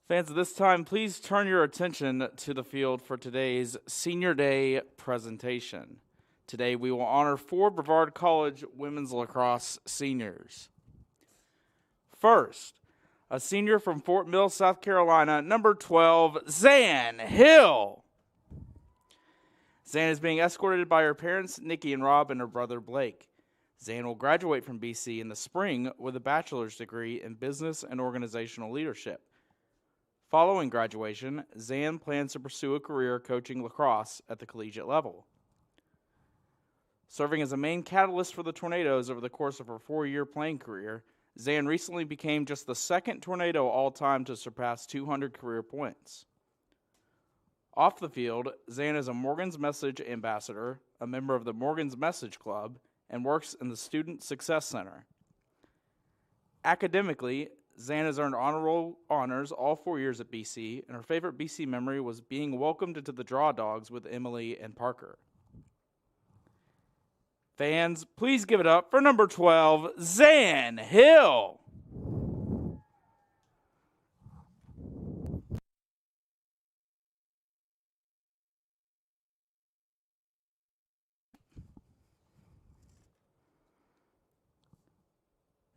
Fans, at this time, please turn your attention to the field for today's Senior Day presentation. Today, we will honor 4 Brevard College women's lacrosse seniors. First, a senior from Fort Mill, South Carolina, number 12, Zan Hill. Zan is being escorted by her parents, Nikki and Rob, and her brother, Blake. Zan will graduate from BC in the spring with a bachelor's degree in business and organizational leadership. Following graduation, Zan plans to pursue a career coaching lacrosse at the collegiate level. Serving as a main catalyst for the Tornadoes over the course of her 4-year playing career, Zan recently became just the second Tornado all-time to surpass 200 career points. Off the field, Zan is a Morgan's Message ambassador, a member of the Morgan's Message Club, and works in the Student Success Center. Academically, Zan has earned honor roll honors all 4 years at BC, and her favorite BC memory was being welcomed into the Draw Dogs with Emily and Parker. Fans, please give it up for number 12, Zan Hill.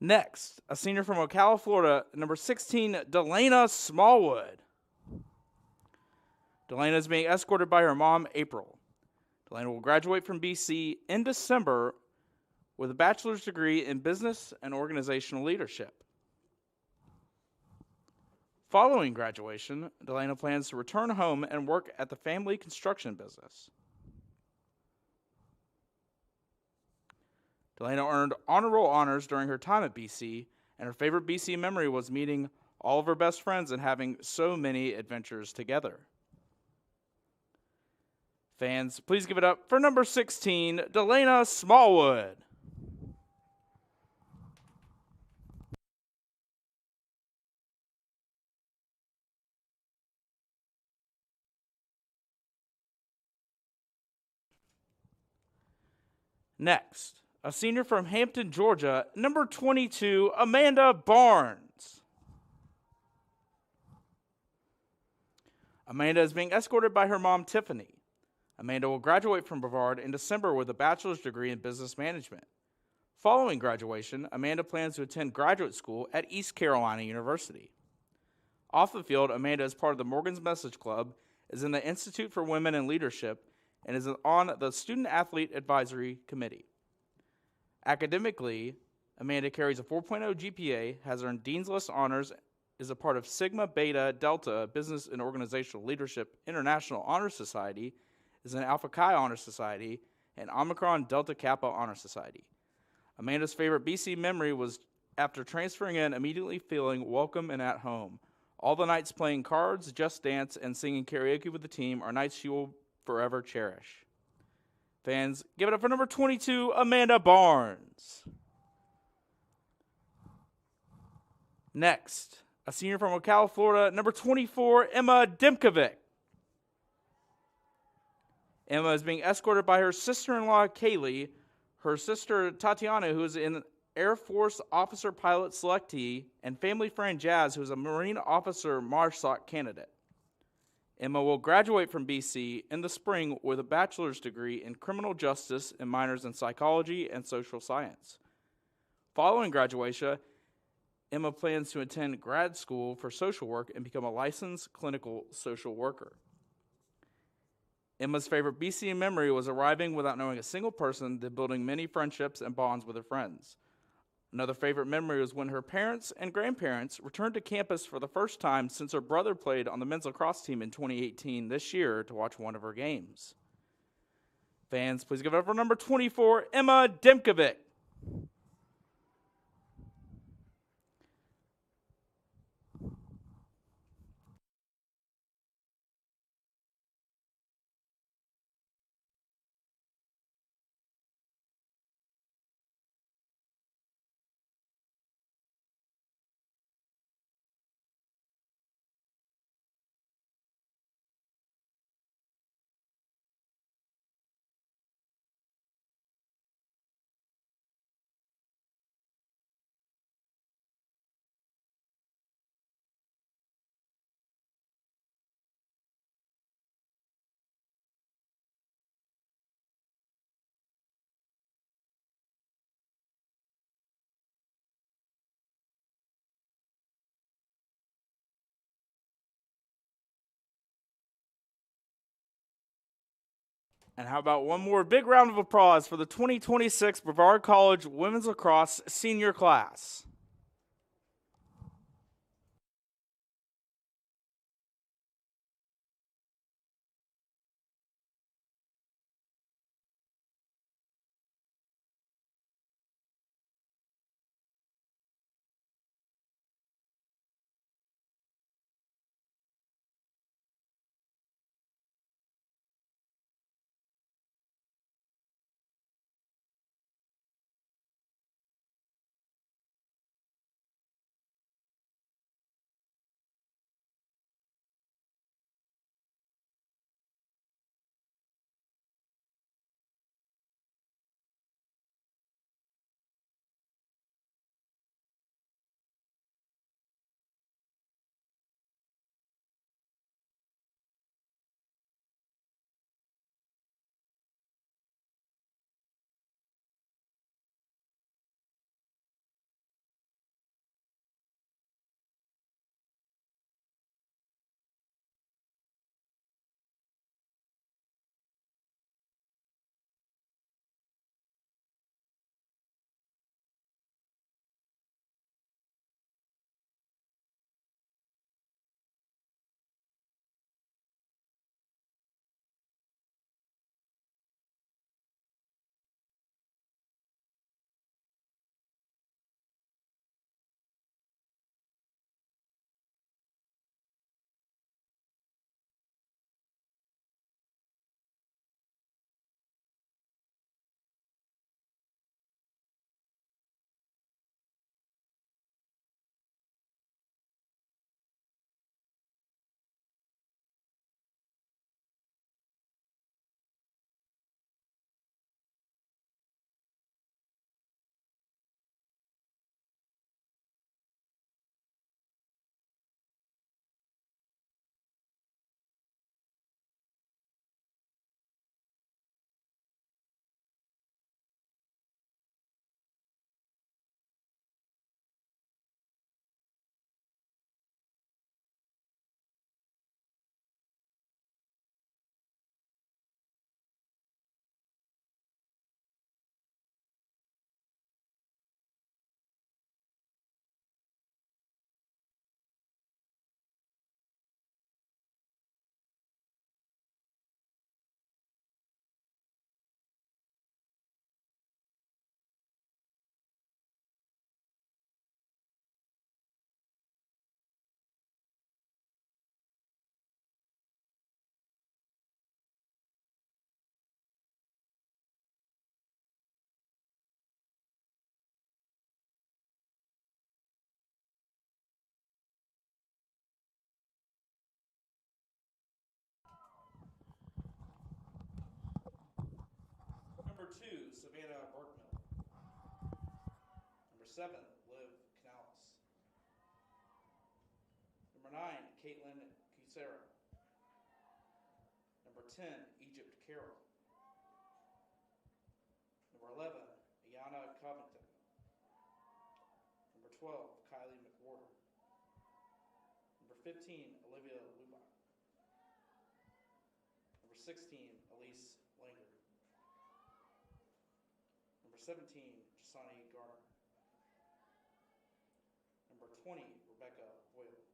Next, a senior from Ocala, Florida, number 16, Delana Smallwood. Delana is being escorted by her mom, April. Delana will graduate from BC in December with a bachelor's degree in business and organizational leadership. Following graduation, Delana plans to return home and work at the family construction business. Delana earned honor roll honors during her time at BC, and her favorite BC memory was meeting all of her best friends and having so many adventures together. Fans, please give it up for number 16, Delana Smallwood. Next, a senior from Hampton, Georgia, number 22, Amanda Barnes. Amanda is being escorted by her mom, Tiffany. Amanda will graduate from Brevard in December with a bachelor's degree in business management. Following graduation, Amanda plans to attend graduate school at East Carolina University. Off the field, Amanda is part of the Morgan's Message Club, is in the Institute for Women in Leadership, and is on the Student Athlete Advisory Committee. Academically, Amanda carries a 4.0 GPA, has earned Dean's List honors, is a part of Sigma Beta Delta Business and Organizational Leadership International Honor Society, is an Alpha Chi Honor Society, and Omicron Delta Kappa Honor Society. Amanda's favorite BC memory was after transferring in, immediately feeling welcome and at home. All the nights playing cards, Just Dance, and singing karaoke with the team are nights she will forever cherish. Fans, give it up for number 22, Amanda Barnes. Next, a senior from Ocala, Florida, number 24, Emma Dimkovic. Emma is being escorted by her sister-in-law, Kaylee, her sister, Tatiana, who is an Air Force officer pilot selectee, and family friend Jazz, who is a Marine officer MARSOC candidate. Emma will graduate from BC in the spring with a bachelor's degree in criminal justice and minors in psychology and social science. Following graduation, Emma plans to attend grad school for social work and become a licensed clinical social worker. Emma's favorite BC memory was arriving without knowing a single person, then building many friendships and bonds with her friends. Another favorite memory was when her parents and grandparents returned to campus for the first time since her brother played on the men's lacrosse team in 2018 this year to watch one of her games. Fans, please give it up for number 24, Emma Dimkovic. And how about one more big round of applause for the 2026 Brevard College Women's Lacrosse Senior Class. Number 2, Savannah Barkmill. Number 7, Liv Canales. Number 9, Caitlin Cusera. Number 10, Egypt Carroll. Number 11, Ayana Covington. Number 12, Kylie McWhorter. Number 15, Olivia Lubach. Number 16, Elise Langer. Number 17, Jasani Garner. Number 20, Rebecca Boyle.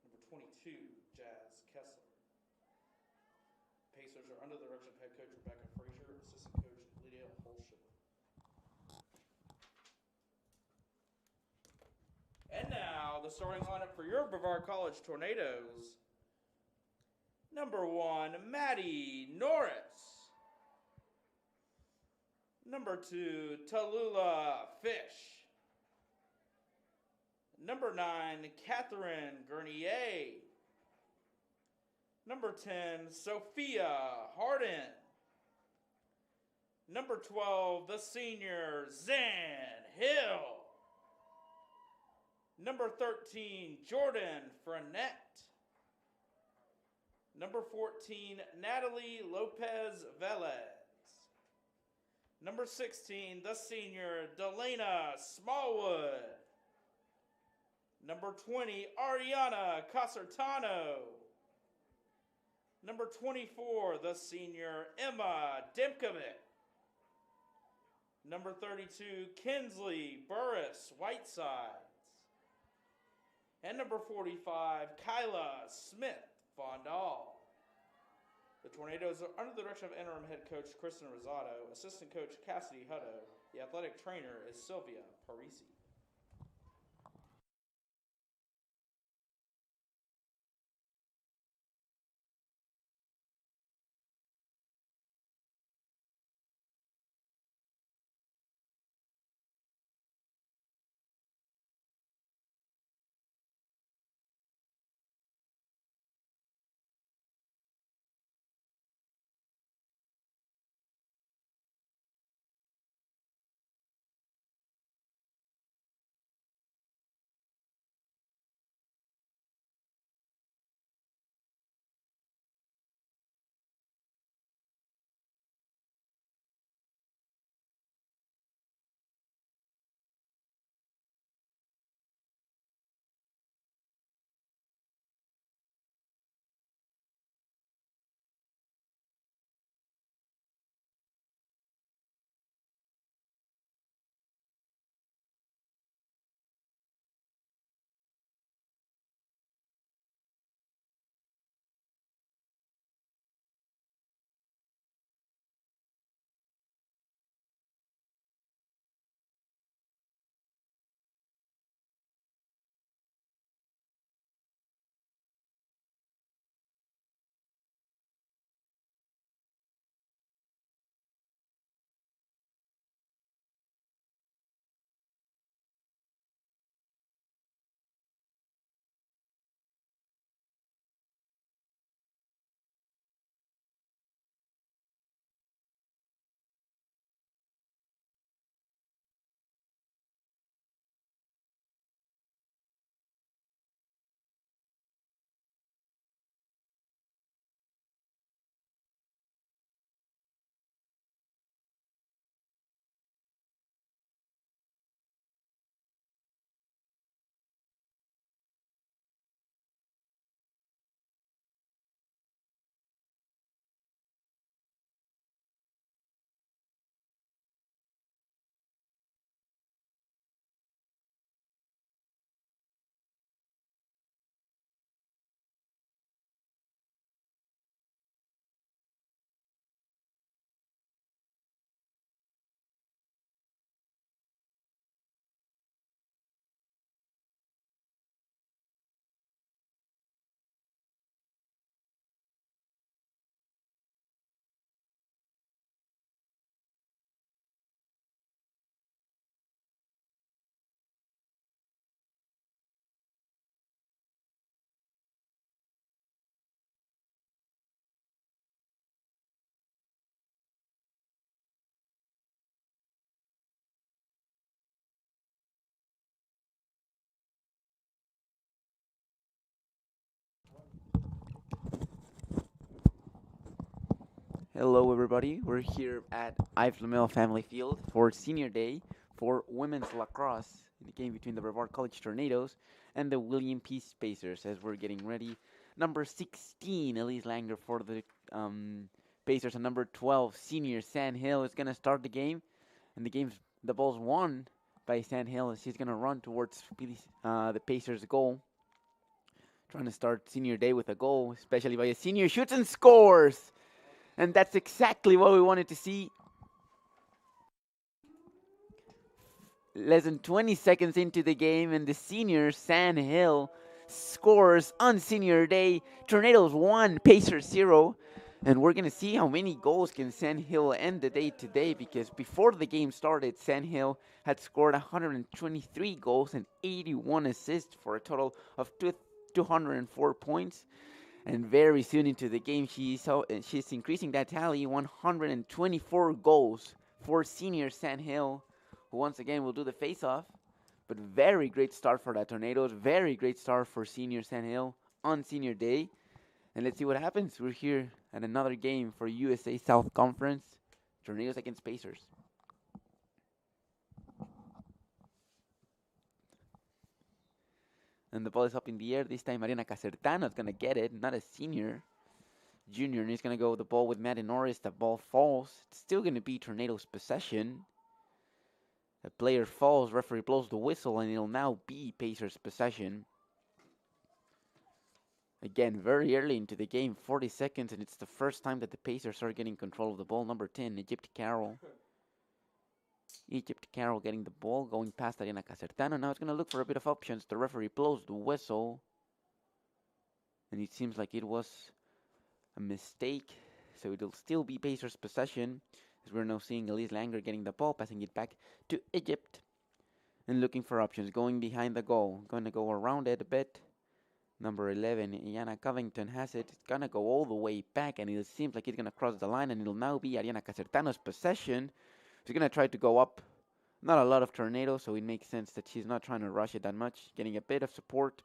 Number 22, Jazz Kessler. Pacers are under the direction of head coach Rebecca Frazier, assistant coach Lydia Holschuler. And now, the starting lineup for your Brevard College Tornadoes. Number 1, Maddie Norris. Number 2, Tallulah Fish. Number 9, Catherine Gurnier. Number 10, Sophia Harden. Number 12, the senior, Zan Hill. Number 13, Jordan Frenette. Number 14, Natalie Lopez Velez. Number 16, the senior, Delana Smallwood. Number 20, Ariana Casertano. Number 24, the senior Emma Dimkovic. Number 32, Kinsley Burris Whitesides. And number 45, Kyla Smith Fondal. The Tornadoes are under the direction of interim head coach Kristen Rosado, assistant coach Cassidy Hutto. The athletic trainer is Sylvia Parisi. Hello, everybody. We're here at Iflamel Family Field for Senior Day for women's lacrosse in the game between the Brevard College Tornadoes and the William P. Pacers as we're getting ready. Number 16, Elise Langer for the Pacers, and number 12, senior San Hill is going to start the game. And the ball's won by San Hill as she's going to run towards the Pacers' goal. Trying to start Senior Day with a goal, especially by a senior, shoots and scores! And that's exactly what we wanted to see. Less than 20 seconds into the game, and the senior San Hill scores on Senior Day. Tornadoes 1, Pacers 0. And we're going to see how many goals can San Hill end the day today, because before the game started, San Hill had scored 123 goals and 81 assists for a total of 204 points. And very soon into the game, she's increasing that tally, 124 goals for senior San Hill, who once again will do the face-off. But very great start for the Tornadoes, very great start for senior San Hill on Senior Day. And let's see what happens. We're here at another game for USA South Conference, Tornadoes against Pacers. And the ball is up in the air. This time Mariana Casertano is going to get it, not a senior. Junior, and he's going to go with the ball with Matty Norris. The ball falls. It's still going to be Tornado's possession. The player falls, referee blows the whistle, and it'll now be Pacers' possession. Again, very early into the game, 40 seconds, and it's the first time that the Pacers are getting control of the ball. Number 10, Egypt Carroll. Egypt Carroll getting the ball, going past Ariana Casertano. Now it's going to look for a bit of options. The referee blows the whistle. And it seems like it was a mistake. So it'll still be Pacers' possession. As we're now seeing Elise Langer getting the ball, passing it back to Egypt. And looking for options, going behind the goal. Going to go around it a bit. Number 11, Iana Covington has it. It's going to go all the way back. And it seems like it's going to cross the line. And it'll now be Ariana Casertano's possession. She's going to try to go up. Not a lot of Tornado, so it makes sense that she's not trying to rush it that much. Getting a bit of support.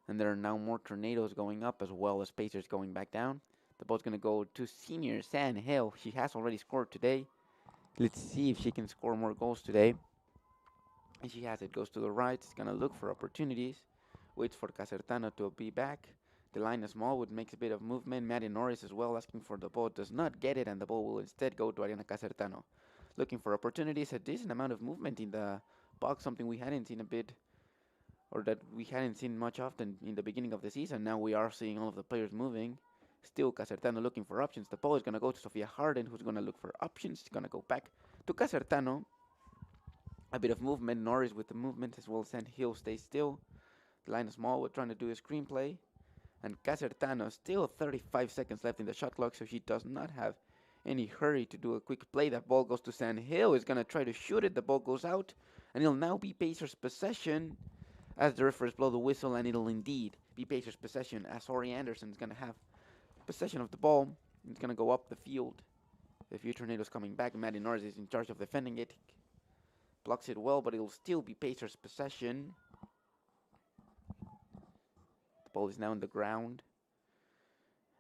And there are now more Tornadoes going up as well as Pacers going back down. The ball's going to go to senior San Hill. She has already scored today. Let's see if she can score more goals today. And she has it. Goes to the right. It's going to look for opportunities. Waits for Casertano to be back. The line is Smallwood makes a bit of movement. Maddie Norris as well asking for the ball. Does not get it, and the ball will instead go to Ariana Casertano. Looking for opportunities. A decent amount of movement in the box. Something we hadn't seen a bit, or that we hadn't seen much often in the beginning of the season. Now we are seeing all of the players moving. Still Casertano looking for options. The ball is going to go to Sofia Harden, who's going to look for options. It's going to go back to Casertano. A bit of movement. Norris with the movement as well. San Hill stays still. The line is small. We're trying to do a screenplay. And Casertano, still 35 seconds left in the shot clock, so she does not have any hurry to do a quick play. That ball goes to San Hill. Is going to try to shoot it. The ball goes out. And it'll now be Pacers' possession as the referees blow the whistle. And it'll indeed be Pacers' possession as Ori Anderson is going to have possession of the ball. It's going to go up the field. A few Tornadoes coming back. Maddie Norris is in charge of defending it. Blocks it well, but it'll still be Pacers' possession. The ball is now on the ground.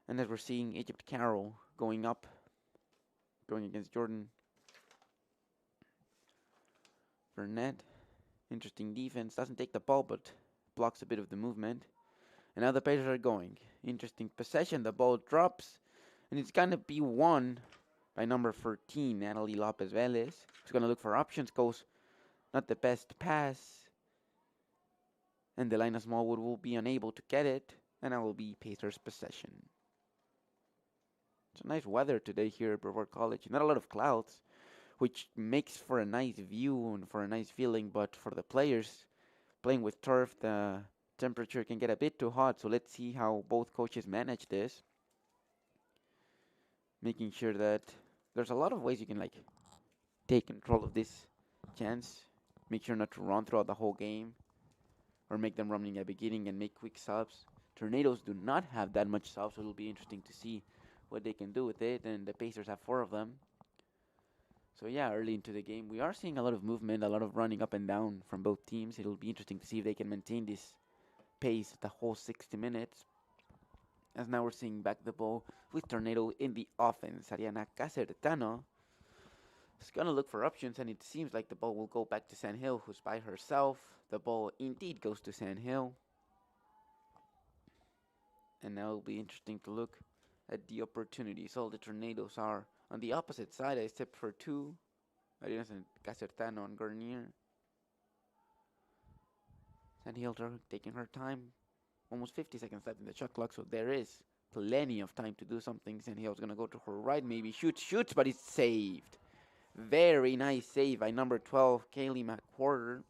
And as we're seeing Egypt Carroll going up, going against Jordan Burnett. Interesting defense. Doesn't take the ball, but blocks a bit of the movement. And now the Pacers are going. Interesting possession. The ball drops. And it's going to be won by number 13, Natalie Lopez Velez. She's going to look for options. Goes not the best pass. And Delina Smallwood will be unable to get it. And that will be Pacers' possession. It's a nice weather today here at Brevard College. Not a lot of clouds, which makes for a nice view and for a nice feeling. But for the players playing with turf, the temperature can get a bit too hot. So let's see how both coaches manage this. Making sure that there's a lot of ways you can take control of this chance. Make sure not to run throughout the whole game, or make them running at the beginning and make quick subs. Tornadoes do not have that much subs, so it'll be interesting to see what they can do with it. And the Pacers have 4 of them. So yeah, early into the game, we are seeing a lot of movement, a lot of running up and down from both teams. It'll be interesting to see if they can maintain this pace the whole 60 minutes. As now we're seeing back the ball with Tornado in the offense. Ariana Casertano is going to look for options, and it seems like the ball will go back to San Hill, who's by herself. The ball indeed goes to San Hill. And now it'll be interesting to look at the opportunities. All the Tornadoes are on the opposite side, except for 2. Ariana Casertano and Garnier. San Hill taking her time. Almost 50 seconds left in the shot clock, so there is plenty of time to do something. San Hill's going to go to her right, maybe shoots, but it's saved. Very nice save by number 12, Kaylee McWhorter.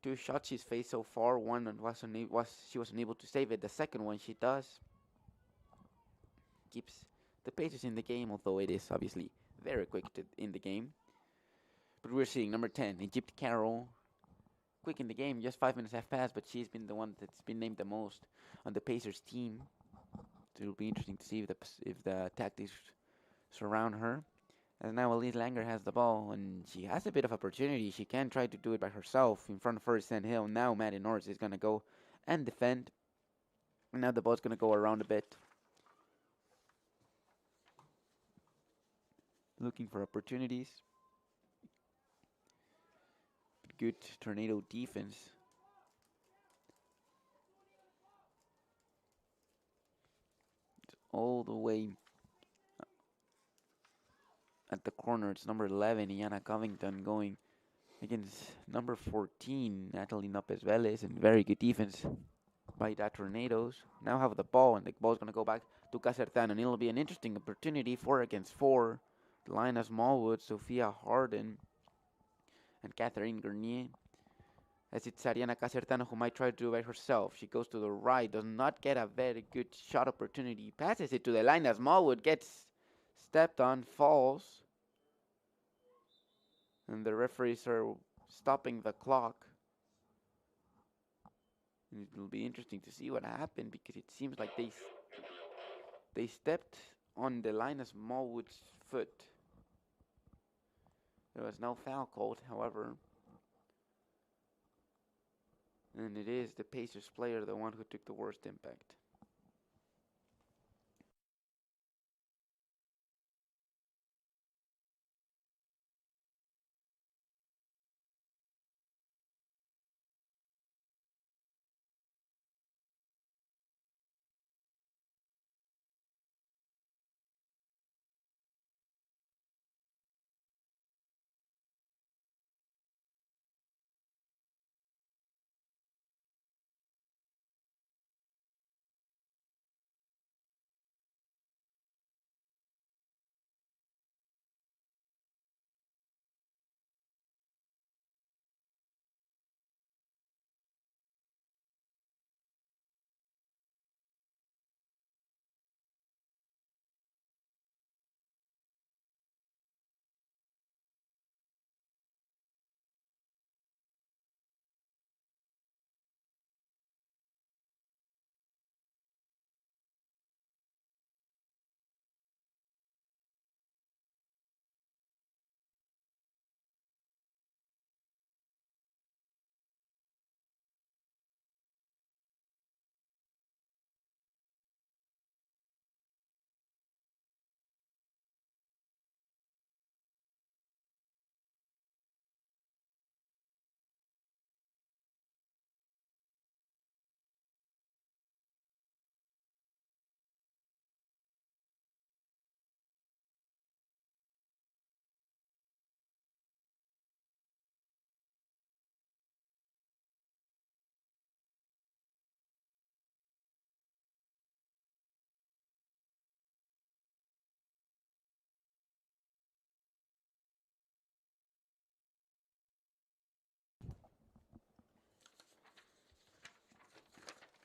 2 shots she's faced so far. One she wasn't able to save it. The second one she does. Keeps the Pacers in the game, although it is obviously very quick in the game. But we're seeing number 10, Egypt Carroll. Quick in the game, just 5 minutes have passed, but she's been the one that's been named the most on the Pacers team. So it'll be interesting to see if the tactics surround her. And now Elise Langer has the ball, and she has a bit of opportunity. She can try to do it by herself. In front of her is San Hill. Now Maddie Norris is going to go and defend. And now the ball's going to go around a bit. Looking for opportunities. Good Tornado defense. all the way at the corner. It's number 11, Iana Covington, going against number 14, Natalie Lopez Velez, and very good defense by the Tornadoes. Now have the ball, and the ball's going to go back to Casertan, and it'll be an interesting opportunity, 4 against 4. Lina Smallwood, Sophia Harden, and Catherine Garnier. As it's Ariana Casertano who might try to do it by herself. She goes to the right, does not get a very good shot opportunity. Passes it to the line as Smallwood gets stepped on, falls. And the referees are stopping the clock. And it will be interesting to see what happened because it seems like they stepped on the line as Smallwood's foot. There was no foul called, however. And it is the Pacers player, the one who took the worst impact.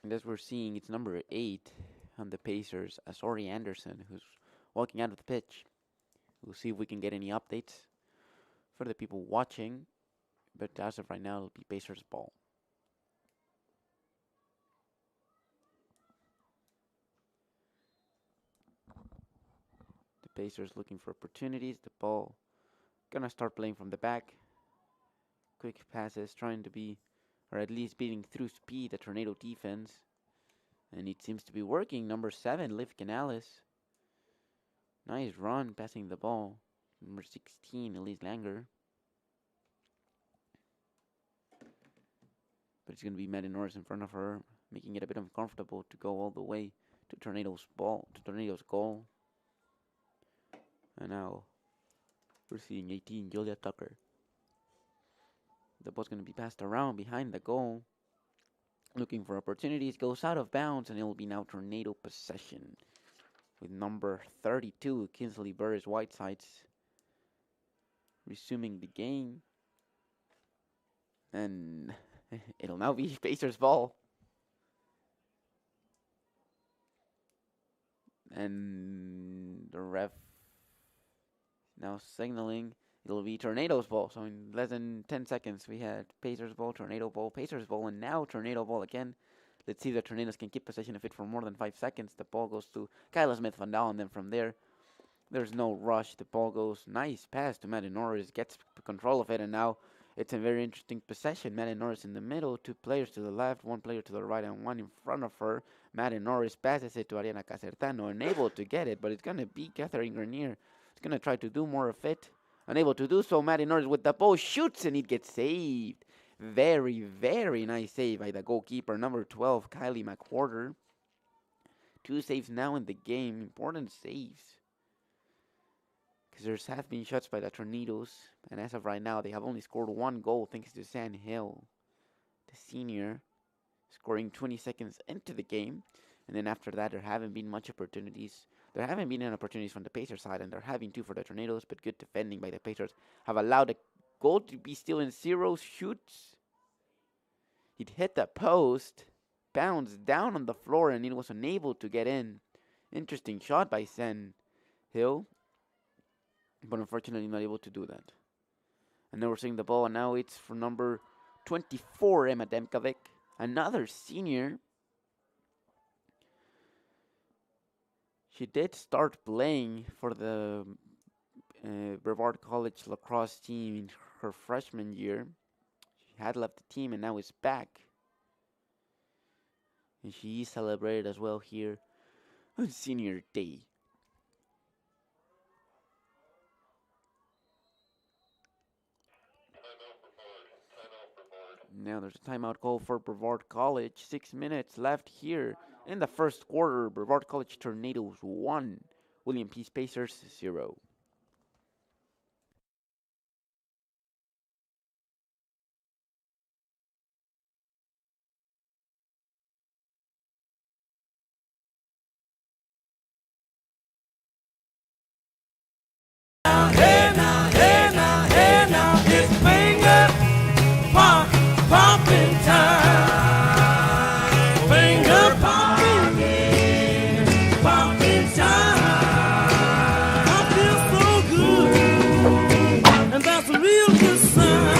And as we're seeing, it's number 8 on the Pacers, Asori Anderson, who's walking out of the pitch. We'll see if we can get any updates for the people watching. But as of right now, it'll be Pacers ball. The Pacers looking for opportunities. The ball gonna start playing from the back. Quick passes, trying to be, or at least beating through speed the Tornado defense. And it seems to be working. Number 7, Liv Canales. Nice run, passing the ball. Number 16, Elise Langer. But it's going to be Maddie Norris in front of her, making it a bit uncomfortable to go all the way to Tornado's goal. And now we're seeing 18, Julia Tucker. The ball's going to be passed around behind the goal. Looking for opportunities, goes out of bounds, and it will be now Tornado possession. With number 32, Kinsley Burris Whitesides resuming the game. And it'll now be Pacers ball. And the ref now signaling it'll be Tornado's ball. So in less than 10 seconds, we had Pacers ball, Tornado ball, Pacers ball, and now Tornado ball again. Let's see if the Tornadoes can keep possession of it for more than 5 seconds. The ball goes to Kyla Smith-Van Dal, and then from there, there's no rush. The ball goes, nice pass to Maddie Norris, gets control of it, and now it's a very interesting possession. Maddie Norris in the middle, 2 players to the left, 1 player to the right, and 1 in front of her. Maddie Norris passes it to Ariana Casertano, unable to get it, but it's going to be Catherine Grenier. It's going to try to do more of it. Unable to do so, Maddie Norris with the ball shoots, and it gets saved. Very, very nice save by the goalkeeper, number 12, Kylie McWhorter. 2 saves now in the game. Important saves. Because there have been shots by the Tornadoes. And as of right now, they have only scored 1 goal thanks to San Hill, the senior, scoring 20 seconds into the game. And then after that, there haven't been much opportunities. There haven't been any opportunities from the Pacers side, and they're having 2 for the Tornadoes, but good defending by the Pacers have allowed the goal to be still in 0 shoots. He'd hit the post, bounced down on the floor, and it was unable to get in. Interesting shot by San Hill, but unfortunately not able to do that. And now we're seeing the ball, and now it's for number 24, Emma Demkovic, another senior. She did start playing for the Brevard College lacrosse team in her freshman year. She had left the team and now is back. And she is celebrated as well here on senior day. Now there's a timeout call for Brevard College. 6 minutes left here in the first quarter. Brevard College Tornadoes 1, William Peace Pacers 0. Hey now, hey now, hey now, it's finger popping time. Finger popping time. I feel so good, and that's a real good sign.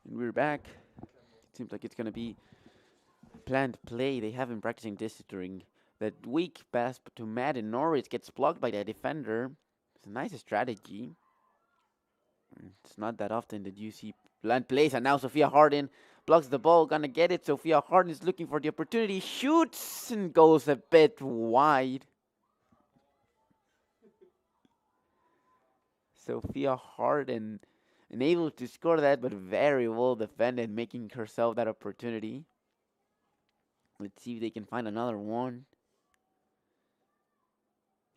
And we're back. It seems like it's going to be planned play. They have been practicing this during that week. Pass to Matt and Norris gets blocked by the defender. It's a nice strategy. It's not that often that you see planned plays. And now Sophia Harden blocks the ball. Gonna get it. Sophia Harden is looking for the opportunity. Shoots and goes a bit wide. Sophia Harden unable to score that, but very well defended, making herself that opportunity. Let's see if they can find another one.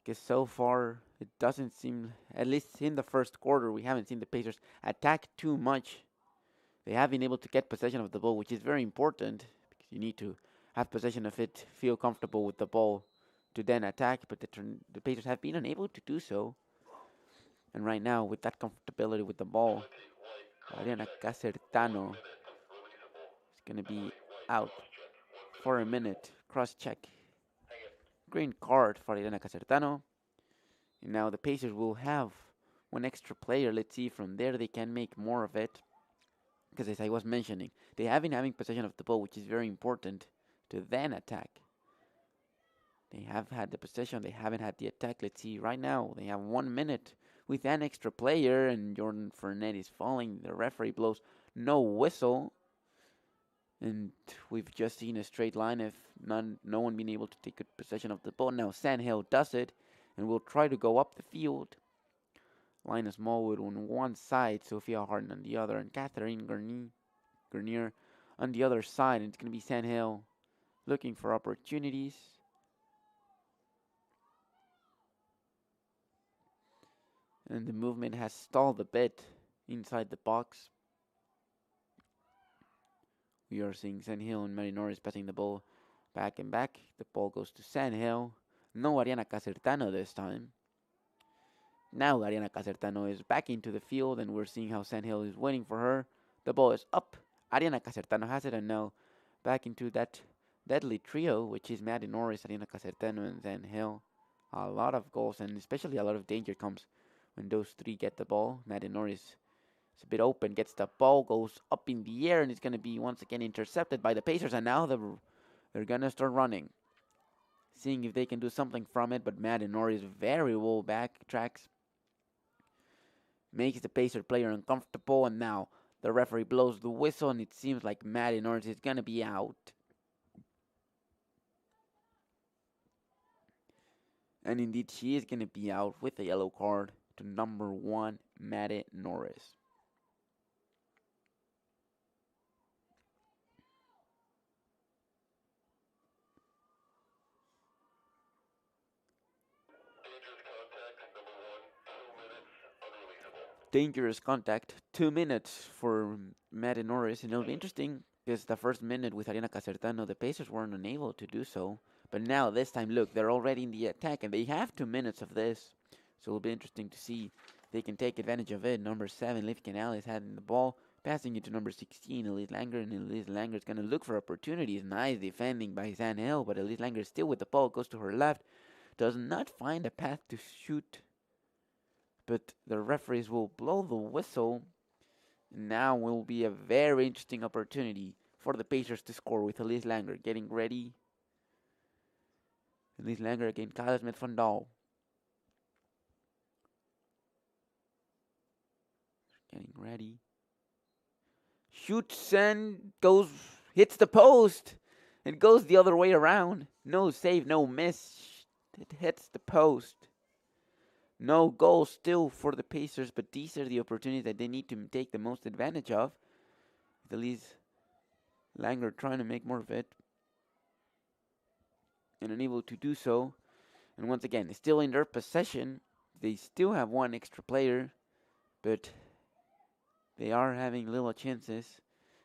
Because so far, it doesn't seem, at least in the first quarter, we haven't seen the Pacers attack too much. They have been able to get possession of the ball, which is very important, because you need to have possession of it, feel comfortable with the ball to then attack, but the Pacers have been unable to do so. And right now, with that comfortability with the ball, Ariana Casertano is going to be out for a minute. Cross-check. Green card for Ariana Casertano. And now the Pacers will have one extra player. Let's see if from there they can make more of it. Because as I was mentioning, they have been having possession of the ball, which is very important to then attack. They have had the possession, they haven't had the attack. Let's see, right now they have 1 minute with an extra player, and Jordan Fernet is falling. The referee blows no whistle. And we've just seen a straight line of no one being able to take good possession of the ball. Now Sandhill does it and will try to go up the field. Linus Smallwood on one side, Sophia Harden on the other, and Catherine Garnier on the other side. And it's going to be Sandhill looking for opportunities. And the movement has stalled a bit inside the box. We are seeing Sandhill and Mary Norris passing the ball back and back. The ball goes to Sandhill. No Ariana Casertano this time. Now Ariana Casertano is back into the field, and we're seeing how Sandhill is waiting for her. The ball is up. Ariana Casertano has it, and now back into that deadly trio, which is Maddie Norris, Ariana Casertano, and Sandhill. A lot of goals, and especially a lot of danger comes when those three get the ball. Maddie Norris is a bit open, gets the ball, goes up in the air, and it's going to be once again intercepted by the Pacers, and now they're going to start running. Seeing if they can do something from it, but Maddie Norris very well backtracks. Makes the Pacer player uncomfortable, and now the referee blows the whistle, and it seems like Maddie Norris is going to be out. And indeed, she is going to be out with a yellow card to number 1, Maddie Norris. Dangerous contact, 2 minutes for Maddie Norris, and it'll be interesting because the first minute with Ariana Casertano, the Pacers weren't unable to do so. But now, this time, look, they're already in the attack, and they have 2 minutes of this. So it'll be interesting to see if they can take advantage of it. Number 7, Liv Canales having the ball, passing it to number 16, Elise Langer, and Elise Langer is going to look for opportunities. Nice defending by Sandhill, but Elise Langer is still with the ball, goes to her left, does not find a path to shoot. But the referees will blow the whistle. Now will be a very interesting opportunity for the Pacers to score with Elise Langer getting ready. Elise Langer against Kyle Smith-Van Dahl. Getting ready. Shoots and goes, hits the post. It goes the other way around. No save, no miss. It hits the post. No goal still for the Pacers, but these are the opportunities that they need to take the most advantage of. Elise Langer trying to make more of it. And unable to do so. And once again, still in their possession. They still have one extra player, but they are having little chances.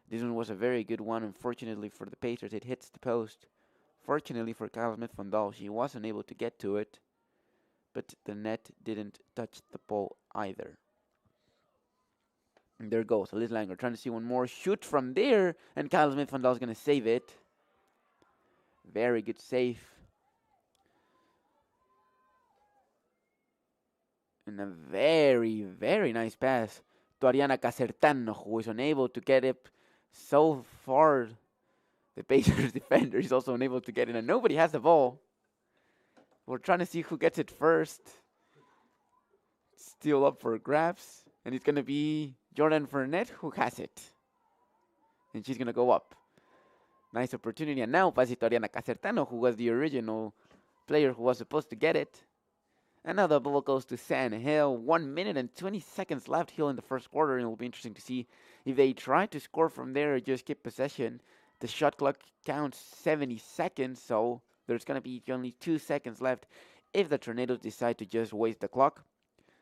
This one was a very good one. Unfortunately for the Pacers, it hits the post. Fortunately for Kyle Smith-Van Dahl, she wasn't able to get to it. But the net didn't touch the ball either. And there goes Elise Langer trying to see one more shoot from there. And Kyle Smith-Van Dahl is going to save it. Very good save. And a very, very nice pass to Ariana Casertano, who is unable to get it so far. The Pacers defender is also unable to get it, and nobody has the ball. We're trying to see who gets it first. Still up for grabs. And it's going to be Jordan Fernet who has it. And she's going to go up. Nice opportunity. And now pass it to Ariana Casertano, who was the original player who was supposed to get it. And now the ball goes to Sandhill. 1 minute and 20 seconds left here in the first quarter. And it will be interesting to see if they try to score from there or just keep possession. The shot clock counts 70 seconds, so there's going to be only 2 seconds left if the Tornadoes decide to just waste the clock.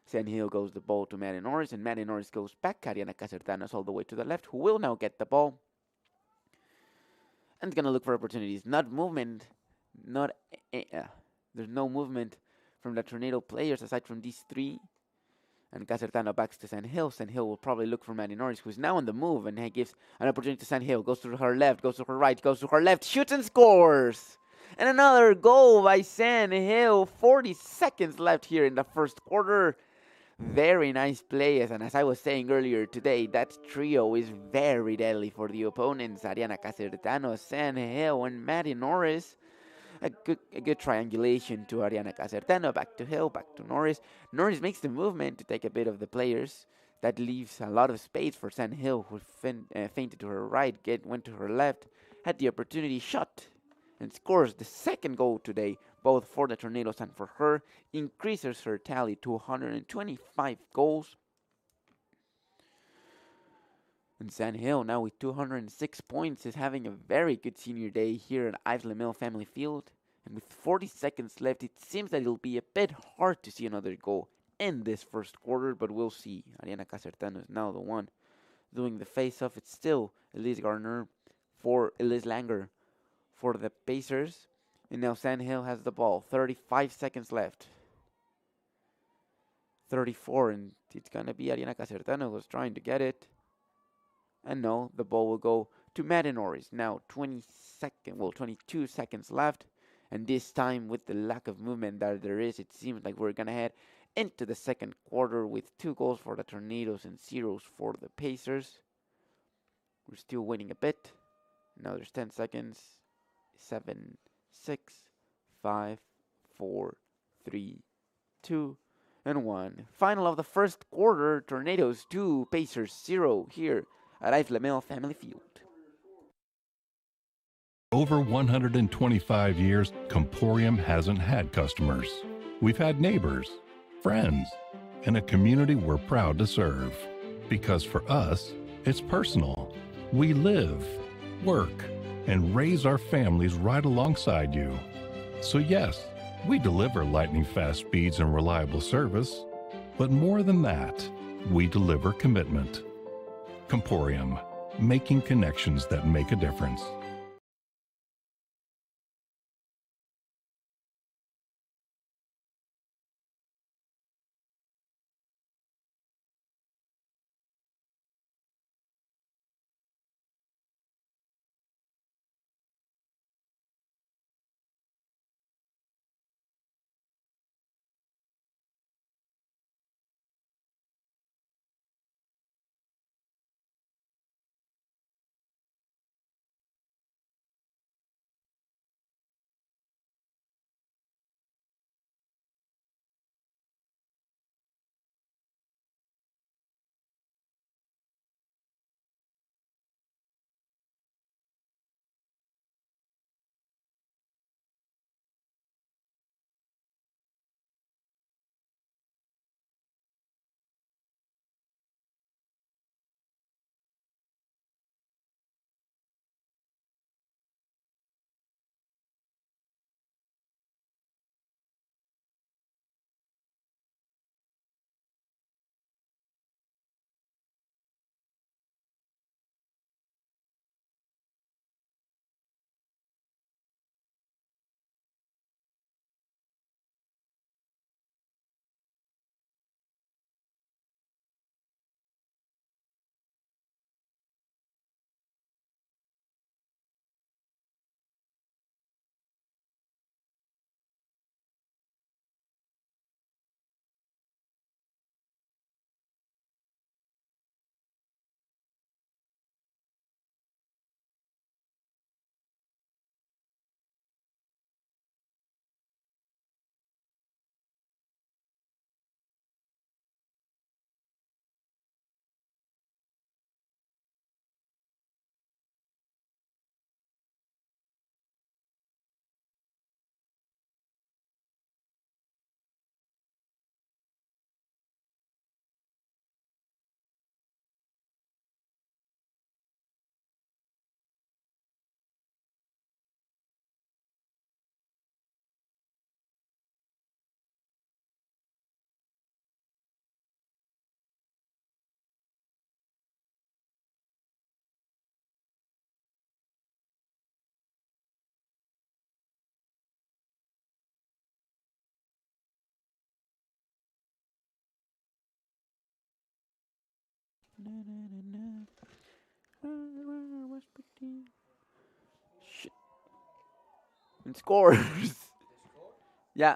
Sandhill goes the ball to Maddie Norris, and Maddie Norris goes back. Ariana Casertanos all the way to the left, who will now get the ball. And it's going to look for opportunities. Not movement. There's no movement from the Tornado players aside from these three. And Casertano backs to Sandhill. Sandhill will probably look for Maddie Norris, who's now on the move, and he gives an opportunity to Sandhill. Goes to her left, goes to her right, goes to her left, shoots and scores! And another goal by Sandhill. 40 seconds left here in the first quarter. Very nice play, and as I was saying earlier today, that trio is very deadly for the opponents. Ariana Casertano, Sandhill, and Maddie Norris. A good triangulation to Ariana Casertano, back to Hill, back to Norris. Norris makes the movement to take a bit of the players. That leaves a lot of space for San Hill, who feinted to her right, went to her left, had the opportunity, shot, and scores the second goal today, both for the Tornadoes and for her, increases her tally to 125 goals. And San Hill, now with 206 points, is having a very good senior day here at Ives LeMille Family Field. And with 40 seconds left, it seems that it'll be a bit hard to see another goal in this first quarter, but we'll see. Ariana Casertano is now the one doing the face-off. It's still Elise Langer for the Pacers. And now San Hill has the ball. 35 seconds left. 34, and it's going to be Ariana Casertano who's trying to get it. And no, the ball will go to Maddie Norris. Now 22 seconds left. And this time, with the lack of movement that there is, it seems like we're going to head into the second quarter with 2 goals for the Tornadoes and 0 for the Pacers. We're still waiting a bit. Now there's 10 seconds. 7, 6, 5, 4, 3, 2, and 1. Final of the first quarter, Tornadoes 2, Pacers 0 here at Ives LeMille Family Field. Over 125 years, Comporium hasn't had customers. We've had neighbors, friends, and a community we're proud to serve. Because for us, it's personal. We live, work, and raise our families right alongside you. So yes, we deliver lightning-fast speeds and reliable service. But more than that, we deliver commitment. Comporium, making connections that make a difference. And scores. Yeah.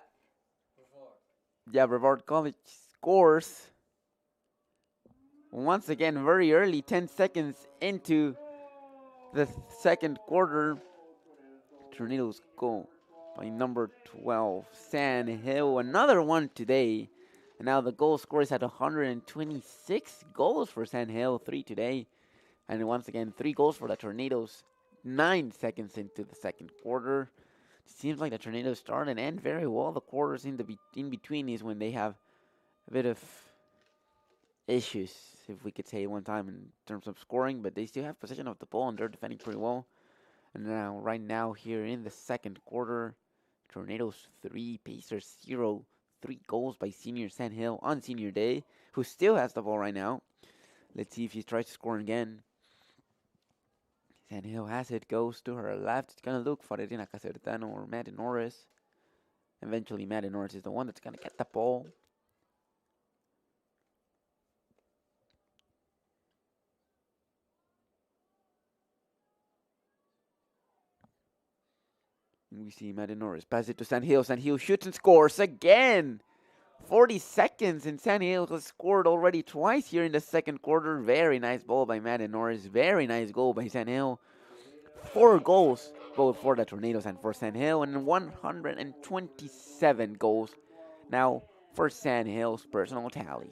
Yeah, Brevard College scores. Once again, very early, 10 seconds into the second quarter. Tornadoes go by number 12, San Hill. Another one today. And now the goal score is at 126 goals for San Hill, 3 today. And once again, 3 goals for the Tornadoes, 9 seconds into the second quarter. Seems like the Tornadoes start and end very well. The quarters in between is when they have a bit of issues, if we could say one time, in terms of scoring, but they still have possession of the ball and they're defending pretty well. And now, right now, here in the second quarter, Tornadoes 3, Pacers 0. 3 goals by senior San Hill on senior day, who still has the ball right now. Let's see if he tries to score again. San Hill has it, goes to her left. It's going to look for Irina Casertano or Maddie Norris. Eventually, Maddie Norris is the one that's going to get the ball. And we see Maddie Norris pass it to San Hill. San Hill shoots and scores again. 40 seconds, and San Hill has scored already twice here in the second quarter. Very nice ball by Maddie Norris. Very nice goal by San Hill. 4 goals, both for the Tornadoes and for San Hill, and 127 goals now for San Hill's personal tally.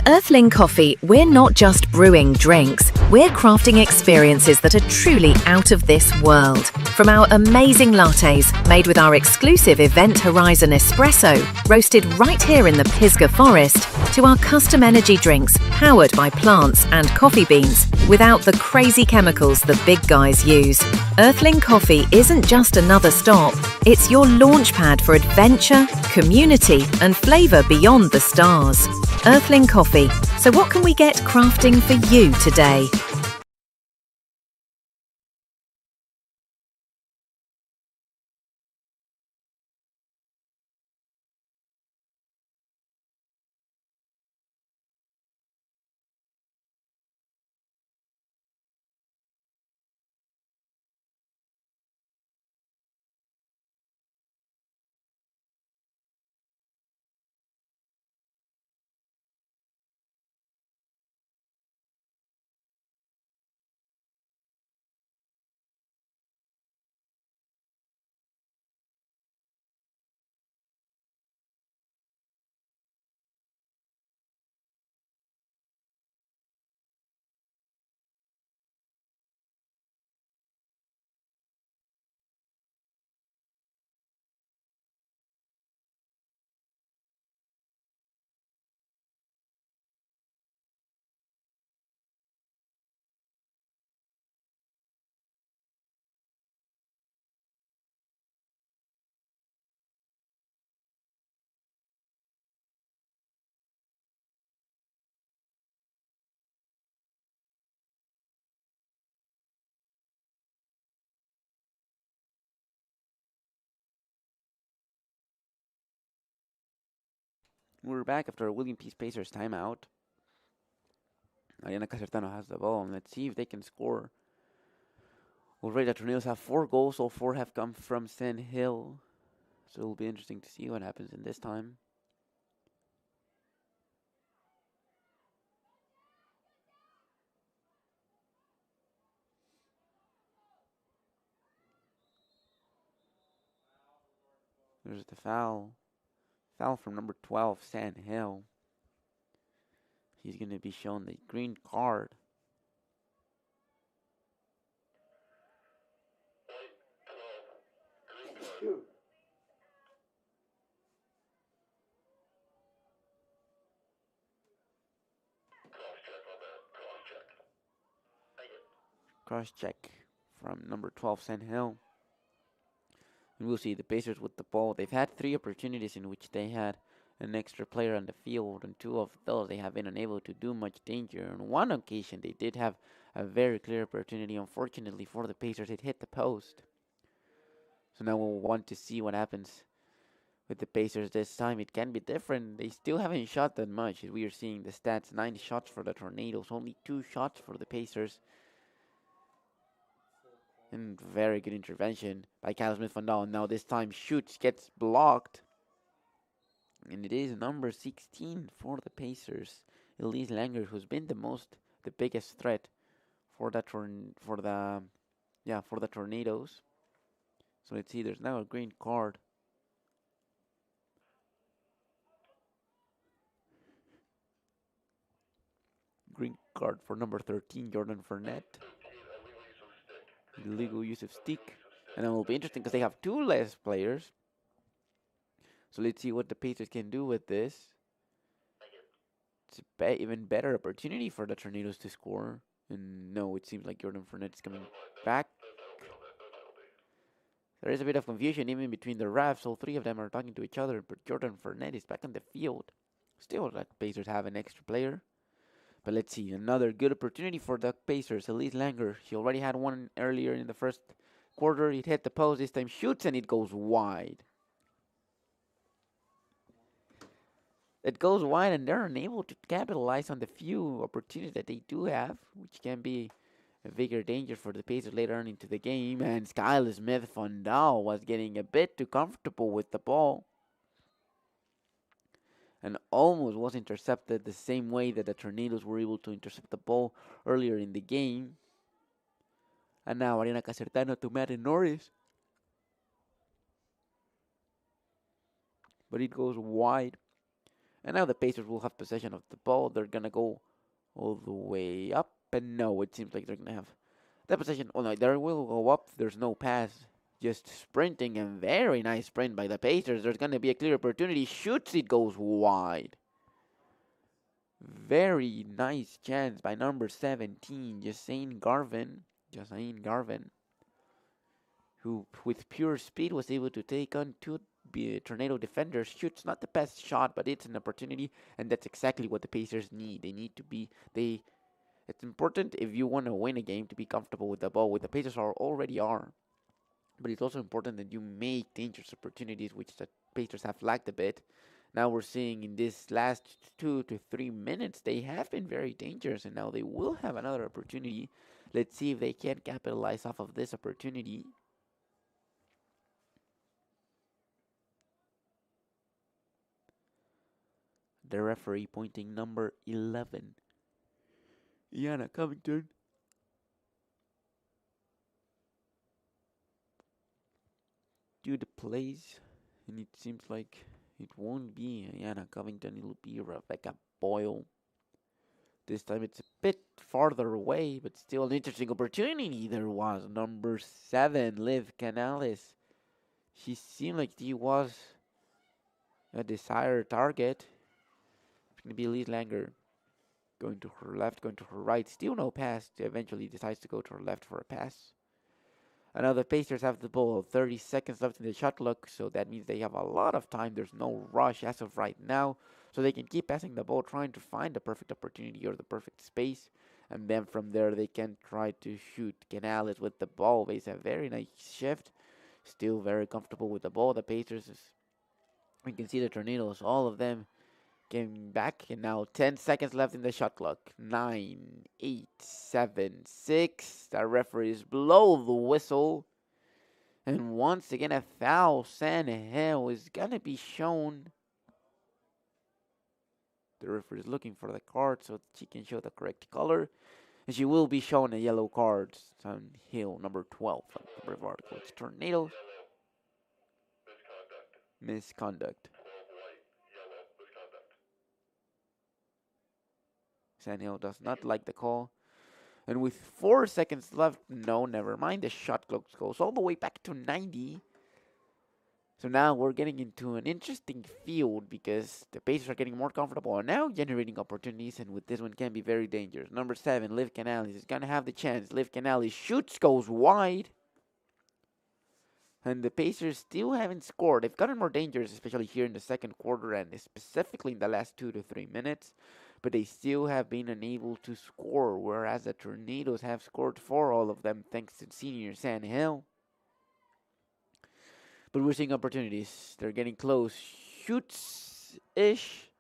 Earthling Coffee, we're not just brewing drinks, we're crafting experiences that are truly out of this world. From our amazing lattes, made with our exclusive Event Horizon espresso, roasted right here in the Pisgah Forest, to our custom energy drinks, powered by plants and coffee beans, without the crazy chemicals the big guys use. Earthling Coffee isn't just another stop, it's your launchpad for adventure, community, and flavour beyond the stars. Earthling Coffee. So what can we get crafting for you today? We're back after a William P. Pacers timeout. Ariana Casertano has the ball, and let's see if they can score. Already the Tornadoes have 4 goals, all 4 have come from San Hill. So it'll be interesting to see what happens in this time. There's the foul. Foul from number 12, San Hill. He's going to be shown the green card. Cross check from number 12, San Hill. And we'll see the Pacers with the ball. They've had 3 opportunities in which they had an extra player on the field, and 2 of those they have been unable to do much danger. On one occasion, they did have a very clear opportunity. Unfortunately for the Pacers, it hit the post. So now we'll want to see what happens with the Pacers this time. It can be different. They still haven't shot that much. We are seeing the stats: 9 shots for the Tornadoes, only 2 shots for the Pacers. And very good intervention by Kyle Smith-Van Dalen. Now this time shoots, gets blocked. And it is number 16 for the Pacers, Elise Langer, who's been the most the biggest threat for the Tornadoes. So let's see. There's now a green card. Green card for number 13, Jordan Fournette. Illegal use of stick. And it will be interesting because they have 2 less players. So let's see what the Pacers can do with this. It's an even better opportunity for the Tornadoes to score. And no, it seems like Jordan Fournette is coming back. There is a bit of confusion even between the refs. All 3 of them are talking to each other, but Jordan Fournette is back on the field. Still, the Pacers have an extra player. But let's see, another good opportunity for the Pacers. Elise Langer, she already had one earlier in the first quarter. It hit the post, this time shoots, and it goes wide. It goes wide, and they're unable to capitalize on the few opportunities that they do have, which can be a bigger danger for the Pacers later on into the game. And Skylar Smith-Fondal was getting a bit too comfortable with the ball, and almost was intercepted the same way that the Tornadoes were able to intercept the ball earlier in the game. And now Ariana Casertano to Matt Norris. But it goes wide. And now the Pacers will have possession of the ball. They're going to go all the way up. And no, it seems like they're going to have the possession. Oh no, they will go up. There's no pass. Just sprinting, and very nice sprint by the Pacers. There's going to be a clear opportunity. Shoots, it goes wide. Very nice chance by number 17, Jasane Garvin, who with pure speed was able to take on 2 Tornado defenders. Shoots, not the best shot, but it's an opportunity, and that's exactly what the Pacers need. They need to be, it's important if you want to win a game to be comfortable with the ball, which the Pacers already are. But it's also important that you make dangerous opportunities, which the Pacers have lacked a bit. Now we're seeing in this last 2 to 3 minutes, they have been very dangerous, and now they will have another opportunity. Let's see if they can capitalize off of this opportunity. The referee pointing number 11, Iana Covington. Do the plays, and it seems like it won't be Iana Covington, it'll be Rebecca Boyle. This time it's a bit farther away, but still an interesting opportunity. There was number 7, Liv Canales. She seemed like she was a desired target. It's going to be Elise Langer going to her left, going to her right. Still no pass. She eventually decides to go to her left for a pass. And now the Pacers have the ball. 30 seconds left in the shot clock, so that means they have a lot of time. There's no rush as of right now, so they can keep passing the ball, trying to find the perfect opportunity or the perfect space. And then from there, they can try to shoot. Canales with the ball. It's a very nice shift. Still very comfortable with the ball. The Pacers, we can see the Tornadoes, all of them getting back. And now 10 seconds left in the shot clock. 9, 8, 7, 6. The referees blow the whistle. And once again, a foul. Sanhill is going to be shown. The referee is looking for the card so she can show the correct color. And she will be shown a yellow card. Sanhill, number 12 from the Brevard Coach Tornadoes. Misconduct. Sanhill does not like the call. And with 4 seconds left, no, never mind. The shot clock goes all the way back to 90. So now we're getting into an interesting field because the Pacers are getting more comfortable and now generating opportunities. And with this one can be very dangerous. Number 7, Liv Canales is going to have the chance. Liv Canales shoots, goes wide. And the Pacers still haven't scored. They've gotten more dangerous, especially here in the second quarter and specifically in the last 2 to 3 minutes. But they still have been unable to score, whereas the Tornadoes have scored for all of them thanks to senior Sanhill. But we're seeing opportunities. They're getting close. Shoots-ish.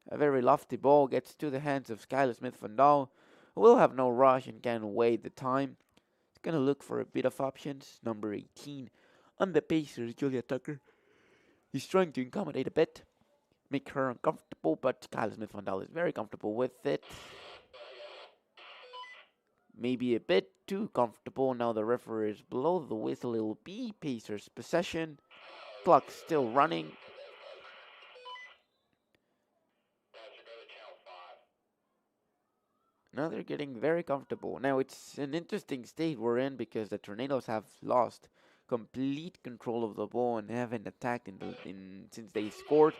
A very lofty ball gets to the hands of Skylar Smith-Fondal, who will have no rush and can wait the time. He's going to look for a bit of options. Number 18 on the Pacers, Julia Tucker. He's trying to accommodate a bit, make her uncomfortable, but Skylar Smith-Fondal is very comfortable with it. maybe a bit too comfortable. Now the referee is below the whistle. It will be Pacers possession. Clock still running. Now they're getting very comfortable. Now it's an interesting state we're in because the Tornadoes have lost complete control of the ball and haven't attacked since they scored.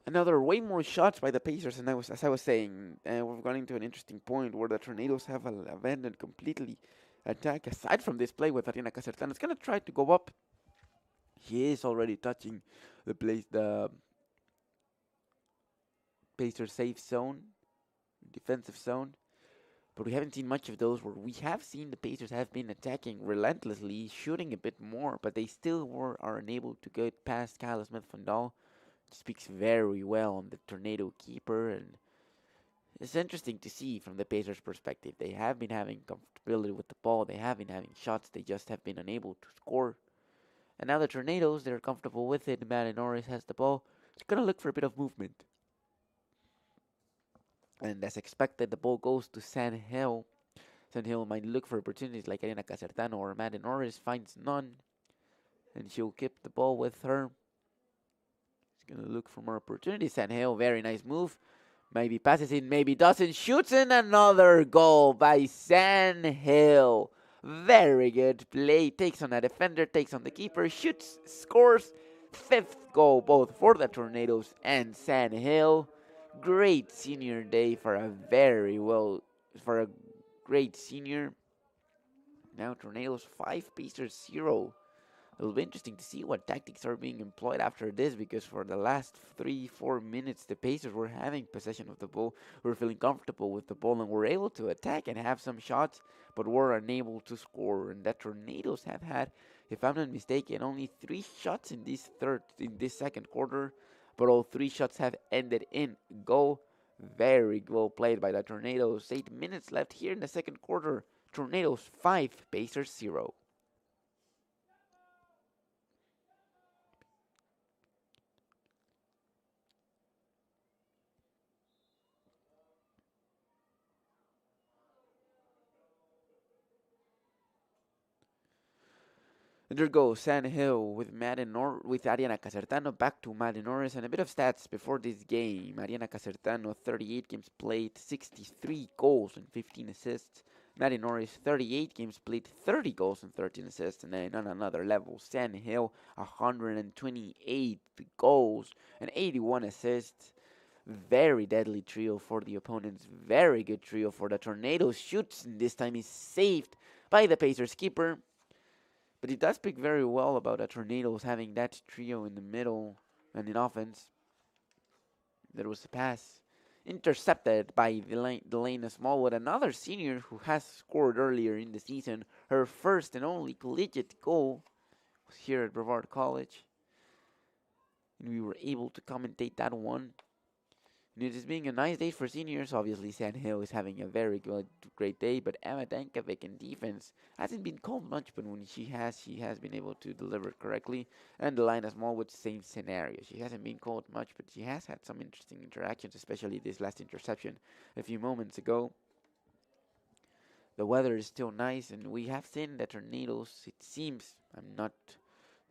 Another way more shots by the Pacers, and as I was saying, we're going to an interesting point where the Tornadoes have abandoned completely attack. Aside from this play with Ariana Casertan, it's gonna try to go up. He is already touching the Pacers safe zone, defensive zone, but we haven't seen much of those. Where we have seen the Pacers have been attacking relentlessly, shooting a bit more, but they still are unable to get past Kyle Smith-Fondal. Speaks very well on the Tornado keeper, and it's interesting to see from the Pacers' perspective. They have been having comfortability with the ball, they have been having shots, they just have been unable to score. And now the Tornadoes, they're comfortable with it. Matt Norris has the ball. He's gonna look for a bit of movement. And as expected, the ball goes to San Hill. San Hill might look for opportunities like Elena Casertano or Matt Norris, finds none. And she'll keep the ball with her. Gonna look for more opportunities. San Hill, very nice move. Maybe passes in, maybe doesn't. Shoots in, another goal by San Hill. Very good play. Takes on a defender, takes on the keeper, shoots, scores. 5th goal both for the Tornadoes and San Hill. Great senior day for a great senior. Now Tornadoes 5, Pacers 0. It'll be interesting to see what tactics are being employed after this, because for the last 3-4 minutes, the Pacers were having possession of the ball, were feeling comfortable with the ball, and were able to attack and have some shots, but were unable to score. And the Tornadoes have had, if I'm not mistaken, only 3 shots in this second quarter, but all 3 shots have ended in goal. Very well played by the Tornadoes. 8 minutes left here in the second quarter. Tornadoes 5, Pacers 0. And there goes San Hill with Ariana Casertano. Back to Maddie Norris, and a bit of stats before this game. Ariana Casertano, 38 games played, 63 goals and 15 assists. Maddie Norris, 38 games played, 30 goals and 13 assists. And then on another level, San Hill, 128 goals and 81 assists. Very deadly trio for the opponents. Very good trio for the Tornadoes. Shoots, and this time is saved by the Pacers keeper. But it does speak very well about the Tornadoes having that trio in the middle and in offense. There was a pass intercepted by Delana Smallwood, another senior who has scored earlier in the season. Her first and only collegiate goal was here at Brevard College. And we were able to commentate that one. And it is being a nice day for seniors. Obviously, San Hill is having a very great day, but Emma Dankovic in defense hasn't been called much, but when she has been able to deliver correctly. And Delina Smallwood, same scenario. She hasn't been called much, but she has had some interesting interactions, especially this last interception a few moments ago. The weather is still nice, and we have seen the Tornadoes, it seems, I'm not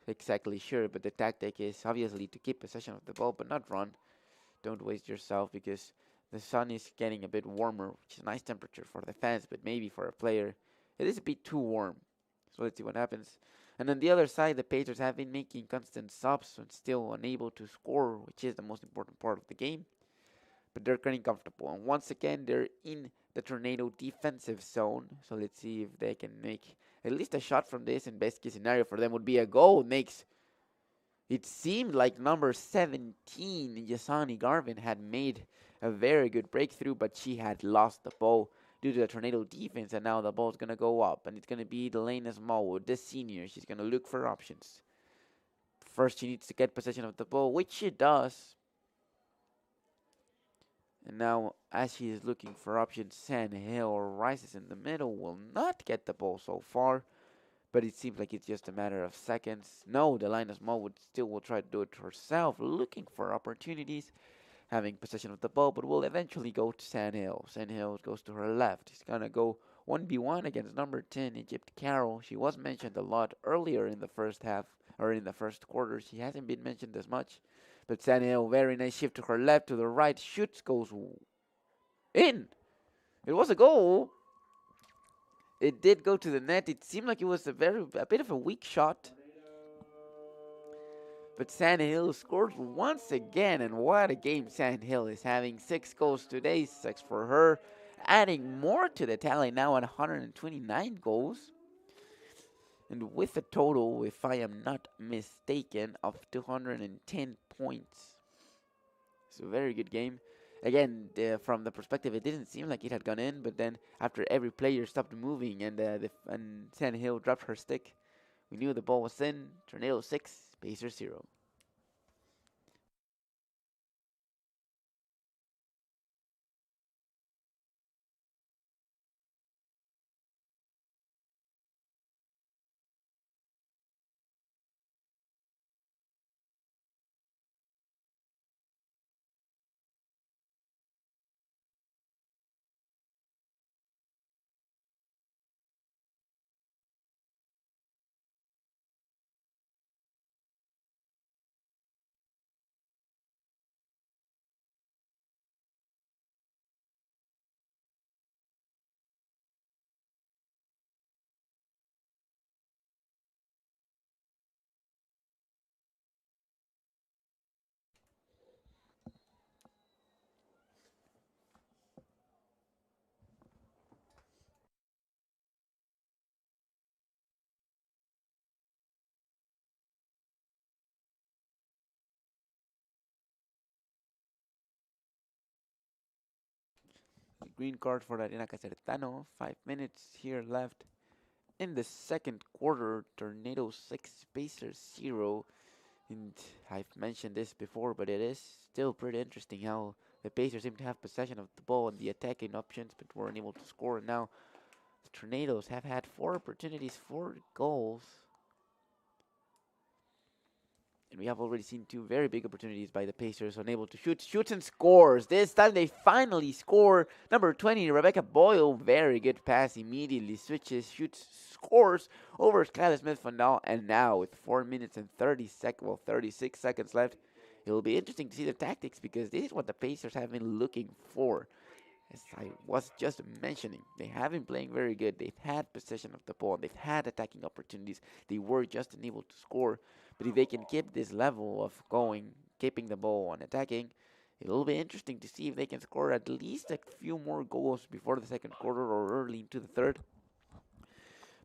exactly sure, but the tactic is obviously to keep possession of the ball, but not run. Don't waste yourself, because the sun is getting a bit warmer, which is a nice temperature for the fans, but maybe for a player, it is a bit too warm. So let's see what happens. And on the other side, the Pacers have been making constant subs and still unable to score, which is the most important part of the game. But they're getting comfortable. And once again, they're in the Tornado defensive zone. So let's see if they can make at least a shot from this. And best case scenario for them would be a goal. It seemed like number 17, Yasani Garvin, had made a very good breakthrough, but she had lost the ball due to the Tornado defense, and now the ball's going to go up, and it's going to be Delana Smallwood, the senior. She's going to look for options. First, she needs to get possession of the ball, which she does. And now, as she is looking for options, Sand Hill rises in the middle, will not get the ball so far, but it seems like it's just a matter of seconds. No, the Linus Mo will try to do it herself, looking for opportunities, having possession of the ball, but will eventually go to Sand Hill. Sand Hill goes to her left. He's gonna go 1v1 against number 10, Egypt Carroll. She was mentioned a lot earlier in the first half, or in the first quarter. She hasn't been mentioned as much. But Sand Hill, very nice shift to her left, to the right, shoots, goes in. It was a goal. It did go to the net. It seemed like it was a bit of a weak shot. But Sand Hill scores once again, and what a game Sand Hill is having. 6 goals today, 6 for her, adding more to the tally now at 129 goals. And with a total, if I am not mistaken, of 210 points. It's a very good game. Again, from the perspective, it didn't seem like it had gone in, but then after every player stopped moving and Sand Hill dropped her stick, we knew the ball was in. Tornado 6, Pacers 0. Green card for Ariana Casertano. 5 minutes here left in the second quarter. Tornado 6, Pacers 0. And I've mentioned this before, but it is still pretty interesting how the Pacers seem to have possession of the ball and the attacking options, but were unable to score. And now the Tornadoes have had 4 opportunities, 4 goals. And we have already seen 2 very big opportunities by the Pacers, unable to shoot. Shoots and scores. This time they finally score. Number 20, Rebecca Boyle. Very good pass. Immediately switches, shoots, scores over Skylar Smith-Fondal. And now with 4 minutes and 36 seconds left, it will be interesting to see the tactics, because this is what the Pacers have been looking for. As I was just mentioning, they have been playing very good. They've had possession of the ball. They've had attacking opportunities. They were just unable to score. But if they can keep this level of keeping the ball and attacking, it will be interesting to see if they can score at least a few more goals before the second quarter or early into the third.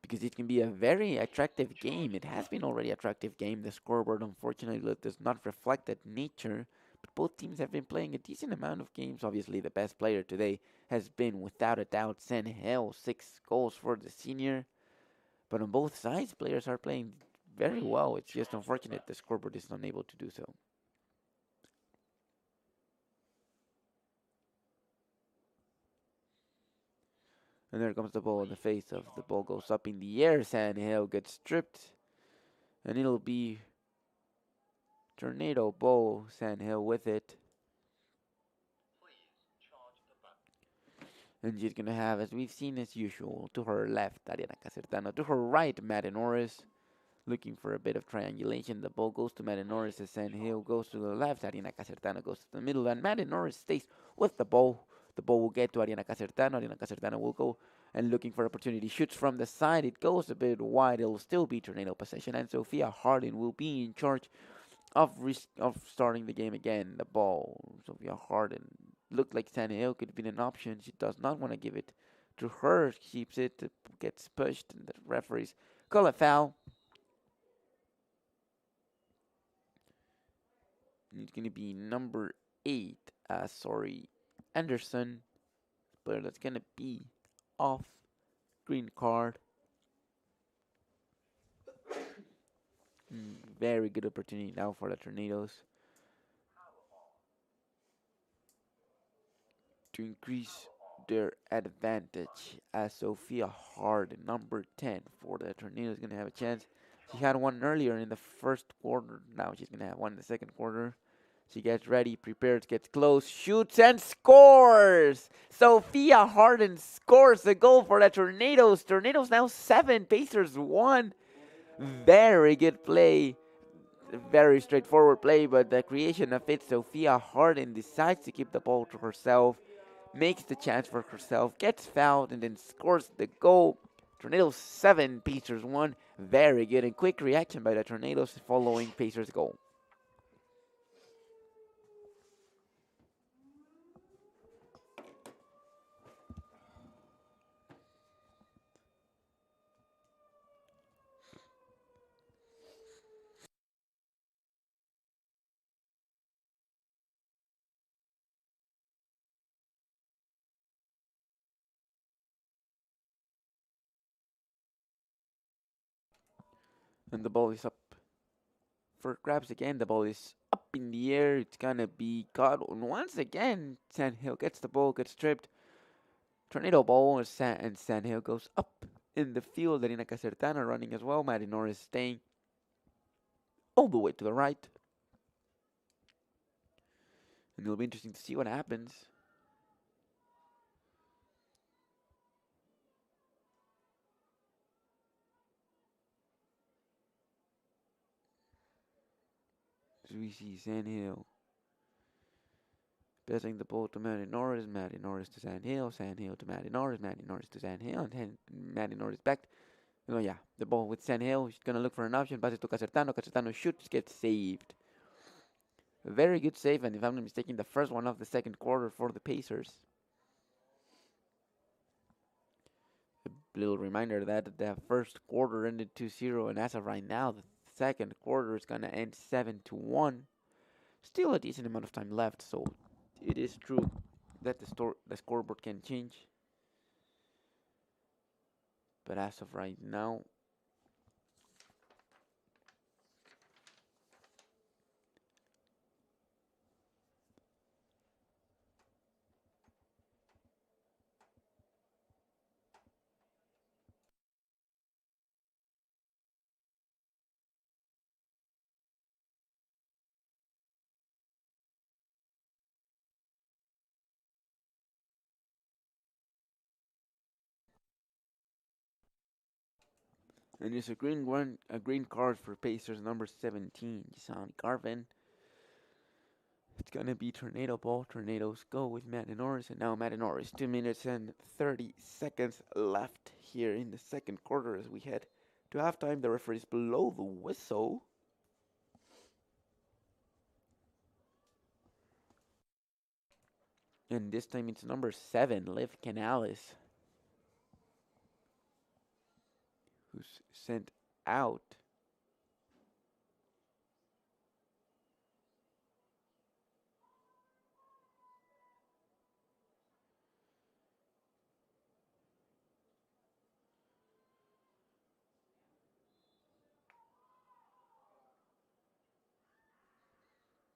Because it can be a very attractive game. It has been already an attractive game. The scoreboard, unfortunately, does not reflect that nature. But both teams have been playing a decent amount of games. Obviously, the best player today has been, without a doubt, Sand Hill. 6 goals for the senior. But on both sides, players are playing very well. It's just unfortunate the scoreboard is unable to do so. And there comes the ball in the face of. The ball goes up in the air. Sand Hill gets stripped. And it'll be Tornado ball. Sand Hill with it. And she's going to have, as we've seen as usual, to her left, Ariana Casertano. To her right, Maddie Norris. Looking for a bit of triangulation. The ball goes to Maddie Norris as Sand Hill goes to the left. Ariana Casertano goes to the middle. And Maddie Norris stays with the ball. The ball will get to Ariana Casertano. Ariana Casertano will go and looking for opportunity. Shoots from the side. It goes a bit wide. It'll still be Tornado possession. And Sophia Hardin will be in charge of starting the game again. The ball. Sophia Hardin looked like Sand Hill could have been an option. She does not want to give it to her. Keeps it. Gets pushed. And the referees call a foul. It's going to be number 8. Anderson. Player that's going to be off. Green card. Very good opportunity now for the Tornadoes. to increase their advantage, as Sophia Hart, number 10 for the Tornadoes, going to have a chance. She had one earlier in the first quarter. Now she's going to have one in the second quarter. She gets ready, prepares, gets close, shoots, and scores! Sophia Harden scores a goal for the Tornadoes. Tornadoes now 7, Pacers 1. Very good play. Very straightforward play, but the creation of it, Sophia Harden decides to keep the ball to herself, makes the chance for herself, gets fouled, and then scores the goal. Tornadoes 7, Pacers 1. Very good and quick reaction by the Tornadoes following Pacers' goal. And the ball is up for grabs again. The ball is up in the air. It's gonna be caught. And once again, Sandhill gets the ball, gets tripped. Tornado ball, and Sandhill goes up in the field. Darina Casertano running as well. Maddie Norris staying all the way to the right. And it'll be interesting to see what happens. As we see Sandhill passing the ball to Maddie Norris to Sandhill to Maddie Norris to Sandhill, and then Maddie Norris back. Oh yeah, the ball with Sandhill. She's gonna look for an option. Passes to Casertano. Casertano shoots, gets saved. A very good save, and if I'm not mistaken, the first one of the second quarter for the Pacers. A little reminder that the first quarter ended 2-0, and as of right now, the second quarter is gonna end 7-1. Still a decent amount of time left, so it is true that the scoreboard can change. But as of right now, and it's a green card for Pacers number 17, Jason Garvin. It's gonna be tornado ball. Tornadoes go with Maddie Norris, and now Maddie Norris. 2 minutes and 30 seconds left here in the second quarter as we head to halftime. The referee is below the whistle. And this time it's number 7, Liv Canales, who's sent out.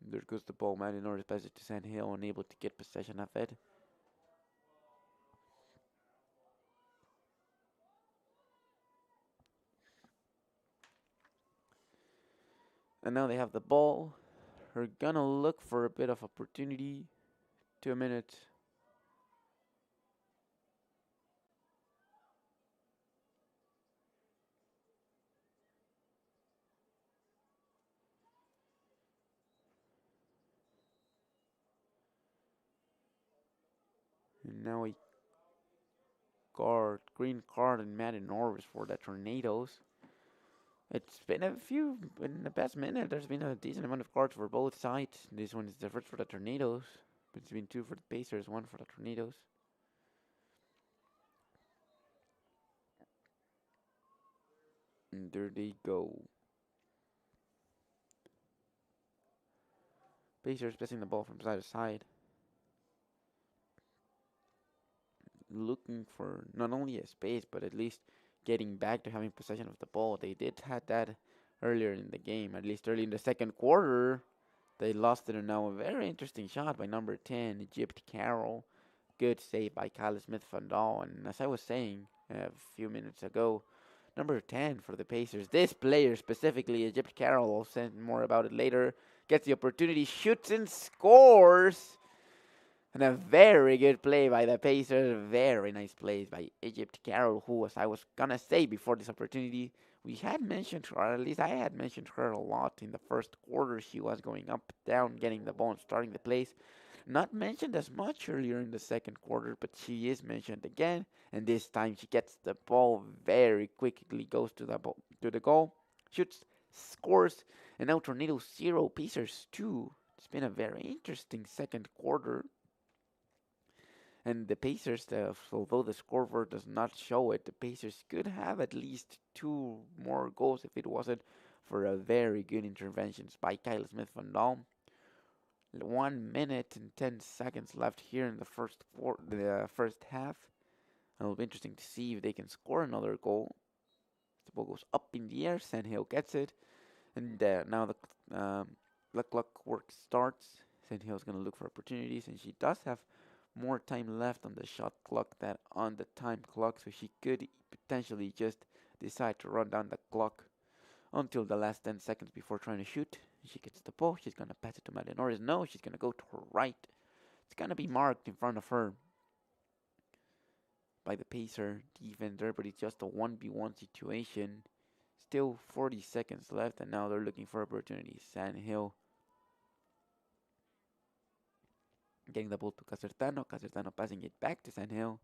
There goes the ball. Maddie Norris passes to Sandhill, unable to get possession of it. And now they have the ball. They're gonna look for a bit of opportunity. 2 minutes. And now a green card, and Maddie Norris for the Tornadoes. It's been a few, in the past minute, there's been a decent amount of cards for both sides. This one is the first for the Tornadoes. It's been 2 for the Pacers, 1 for the Tornadoes. And there they go. Pacers passing the ball from side to side. Looking for not only a space, but at least getting back to having possession of the ball. They did have that earlier in the game, at least early in the second quarter. They lost it, and now a very interesting shot by number 10, Egypt Carroll. good save by Kyle Smith-Van Dahl. And as I was saying a few minutes ago, number 10 for the Pacers. This player specifically, Egypt Carroll, I'll say more about it later, gets the opportunity, shoots and scores. And a very good play by the Pacers. Very nice plays by Egypt Carroll, who, as I was going to say before this opportunity, we had mentioned her, or at least I had mentioned her a lot in the first quarter. She was going up, down, getting the ball and starting the plays. Not mentioned as much earlier in the second quarter, but she is mentioned again. And this time she gets the ball very quickly, goes to the goal, shoots, scores, and now Tornadoes 0, Pacers 2. It's been a very interesting second quarter. And the Pacers, although the scoreboard does not show it, the Pacers could have at least 2 more goals if it wasn't for a very good interventions by Kyle Smith-Van Dahl. 1 minute and 10 seconds left here in the first half. And it'll be interesting to see if they can score another goal. The ball goes up in the air. Sandhill gets it. And now the clock work starts. Sandhill's going to look for opportunities. And she does have more time left on the shot clock than on the time clock. So she could potentially just decide to run down the clock until the last 10 seconds before trying to shoot. She gets the ball. She's going to pass it to Madeline Norris. No, she's going to go to her right. It's going to be marked in front of her by the Pacer defender, but it's just a 1v1 situation. Still 40 seconds left, and now they're looking for opportunities. Sandhill getting the ball to Casertano. Casertano passing it back to Sandhill.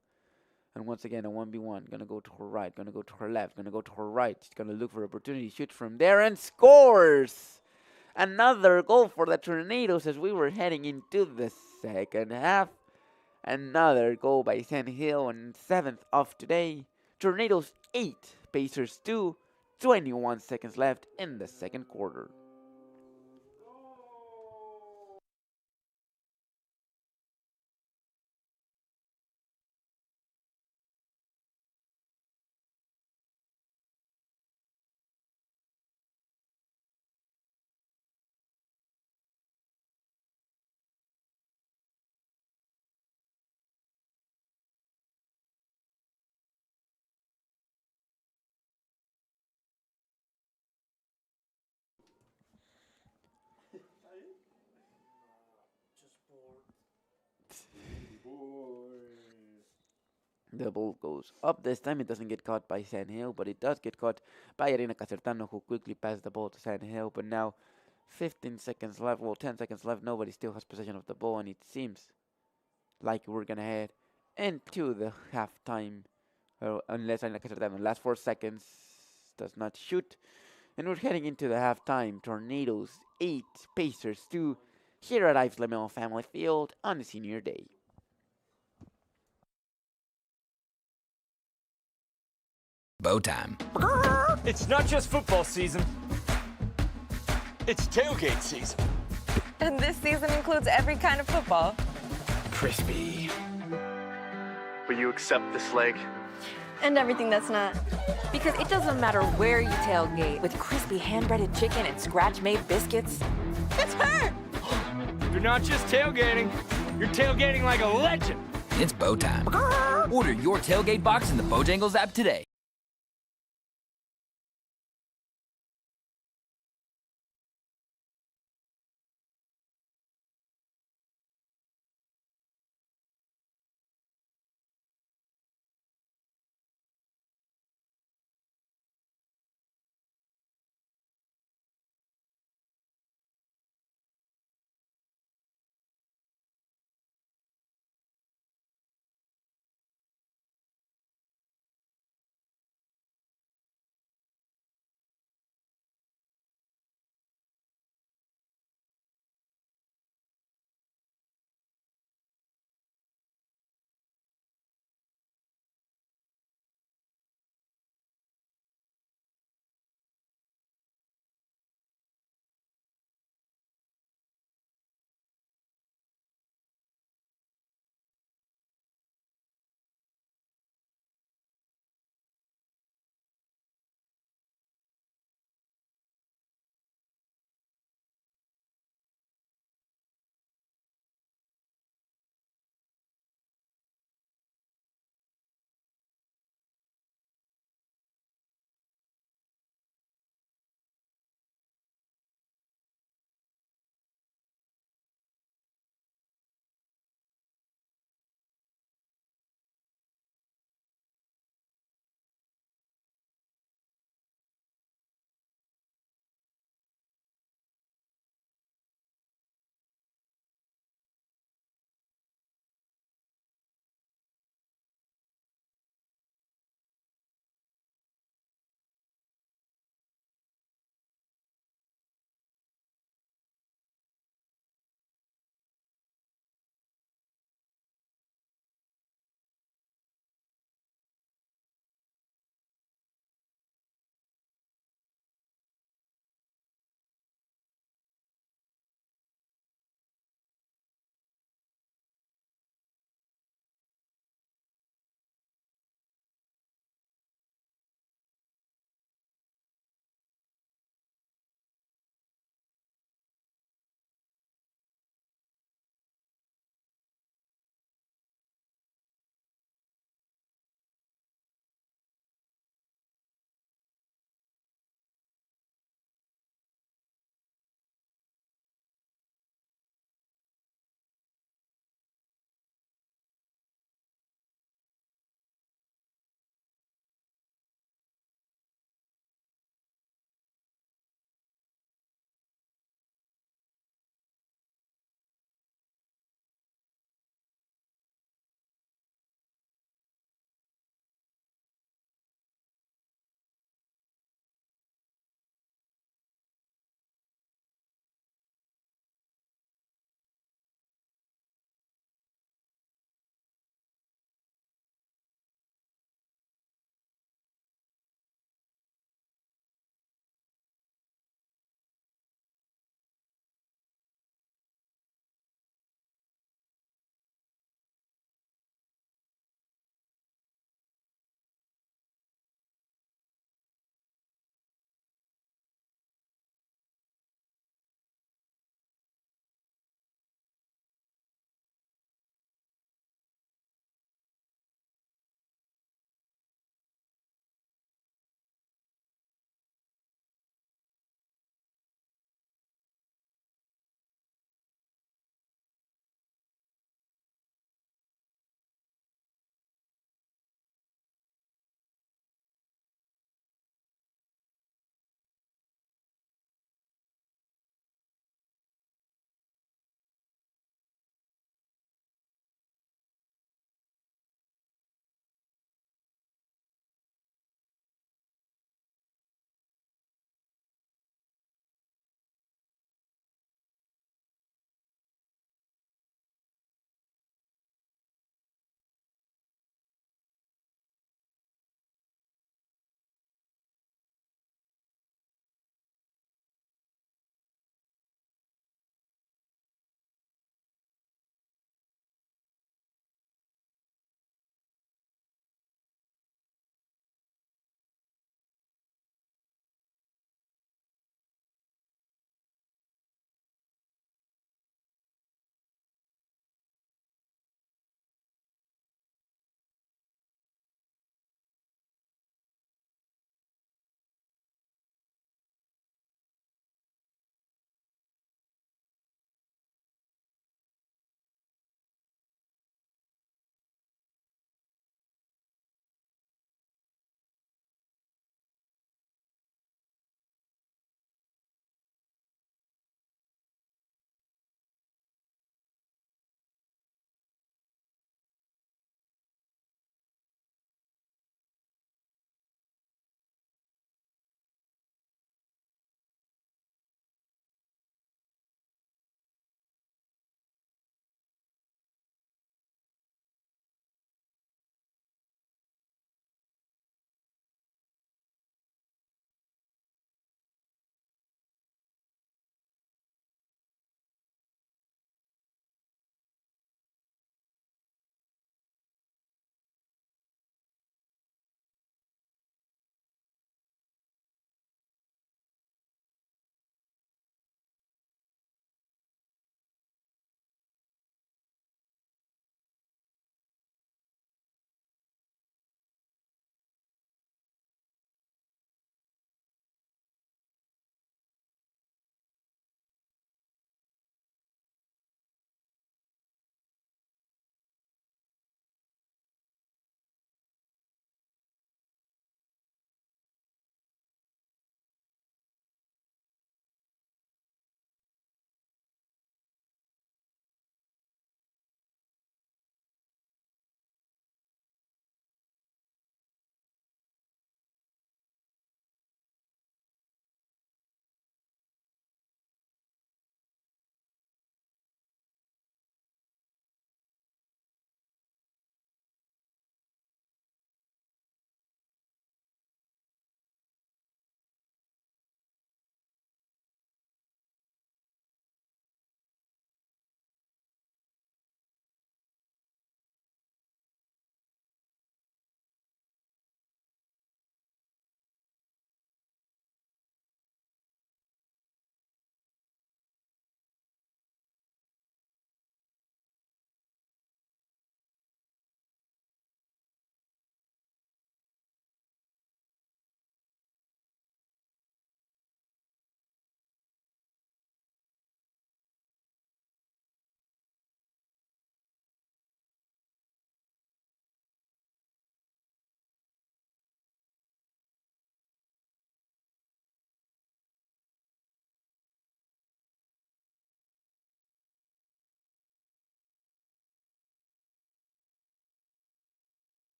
And once again, a 1v1. Gonna go to her right, gonna go to her left, gonna go to her right. She's gonna look for opportunity, shoot from there, and scores! Another goal for the Tornadoes as we were heading into the second half. Another goal by Sandhill on 7th of today. Tornadoes 8, Pacers 2, 21 seconds left in the second quarter. The ball goes up. This time it doesn't get caught by Sandhill, but it does get caught by Irina Casertano, who quickly passed the ball to Sandhill. But now 15 seconds left, 10 seconds left. Nobody still has possession of the ball, and it seems like we're going to head into the halftime. Unless Irina Casertano, last 4 seconds, does not shoot. And we're heading into the halftime. Tornadoes 8, Pacers 2, here at Ives Lemon Family Field on Senior Day. Bow time. It's not just football season. It's tailgate season. And this season includes every kind of football. Crispy. Will you accept this leg? And everything that's not. Because it doesn't matter where you tailgate, with crispy hand-breaded chicken and scratch-made biscuits. It's her! You're not just tailgating. You're tailgating like a legend. It's bow time. Order your tailgate box in the Bojangles app today.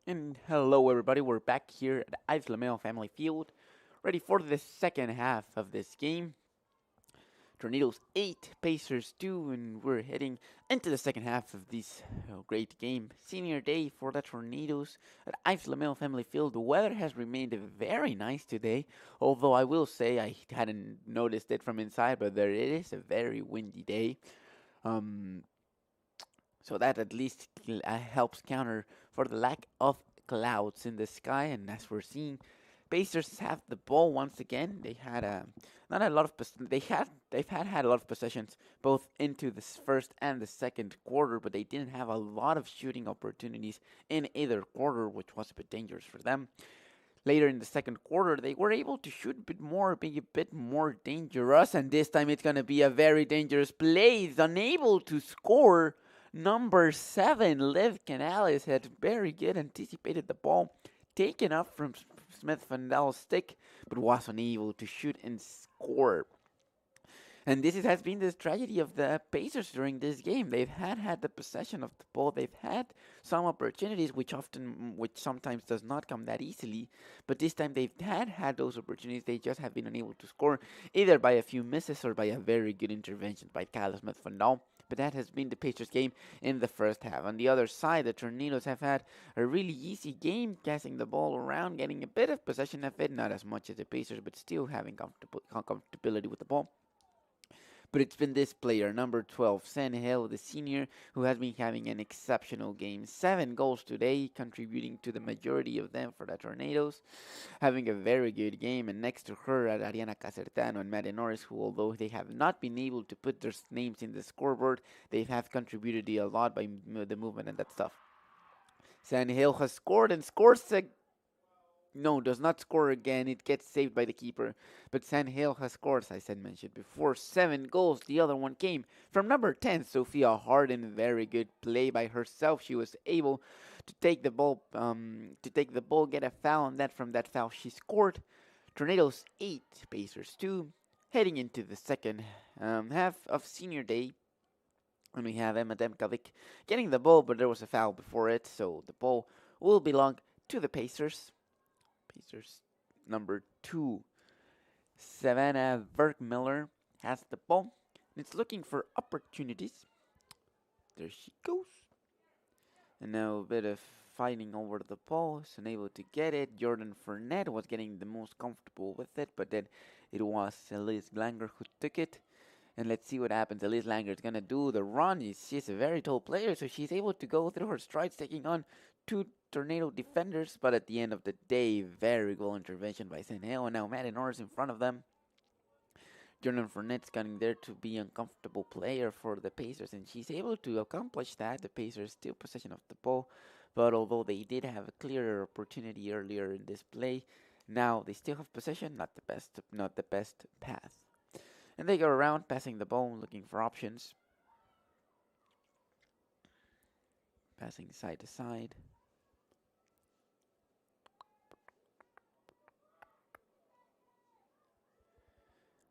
And hello, everybody. We're back here at Ives Lamel Family Field, ready for the second half of this game. Tornadoes 8, Pacers 2, and we're heading into the second half of this great game. Senior day for the Tornadoes at Ives Lamel Family Field. The weather has remained very nice today, although I will say I hadn't noticed it from inside, but it is a very windy day. So that at least helps counter for the lack of clouds in the sky. And as we're seeing, Pacers have the ball once again. They had not a lot of they've had a lot of possessions both into the first and the second quarter, but they didn't have a lot of shooting opportunities in either quarter, which was a bit dangerous for them. Later in the second quarter, they were able to shoot a bit more, being a bit more dangerous, and this time it's going to be a very dangerous play. He's unable to score. Number 7, Liv Canales, had very good anticipated the ball, taken up from Smith Van Dal's stick, but was unable to shoot and score. And this has been the tragedy of the Pacers during this game. They've had the possession of the ball. They've had some opportunities, which sometimes does not come that easily. But this time they've had those opportunities. They just have been unable to score, either by a few misses or by a very good intervention by Kyle Smith Van Dal. But that has been the Pacers game in the first half. On the other side, the Tornadoes have had a really easy game, passing the ball around, getting a bit of possession of it, not as much as the Pacers, but still having comfortability with the ball. But it's been this player, number 12, San Hill, the senior, who has been having an exceptional game. 7 goals today, contributing to the majority of them for the Tornadoes. Having a very good game, and next to her are Ariana Casertano and Maddie Norris, who, although they have not been able to put their names in the scoreboard, they have contributed a lot by the movement and that stuff. San Hill has scored and scores does not score again. It gets saved by the keeper. But San Hill has scored, as I mentioned before, 7 goals. The other one came from number 10, Sophia Harden. Very good play by herself. She was able to take the ball, get a foul, and from that foul she scored. Tornadoes 8, Pacers 2. Heading into the second half of senior day. And we have Emma Demkovic getting the ball, but there was a foul before it, so the ball will belong to the Pacers. Pacers number 2, Savannah Verkmiller has the ball. And it's looking for opportunities. There she goes. And now a bit of fighting over the ball. Is unable to get it. Jordan Fournette was getting the most comfortable with it, but then it was Elise Langer who took it. And let's see what happens. Elise Langer is going to do the run. She's a very tall player, so she's able to go through her strides, taking on 2 Tornado defenders. But at the end of the day, very good intervention by San Hill. And now Maddie Norris in front of them. Jordan Fournette's getting there to be an uncomfortable player for the Pacers, and she's able to accomplish that. The Pacers still possession of the ball, but although they did have a clearer opportunity earlier in this play, now they still have possession. Not the best path. And they go around passing the ball, looking for options. Passing side to side.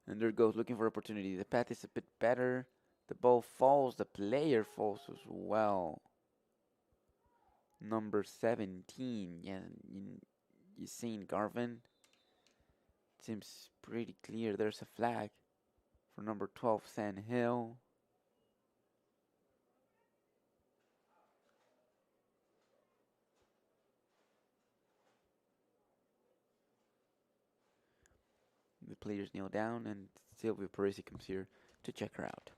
And there goes, looking for opportunity. The path is a bit better. The ball falls. The player falls as well. Number 17. Yeah, Yassine Garvin. Seems pretty clear. There's a flag for number 12, San Hill. The players kneel down, and Sylvia Parisi comes here to check her out.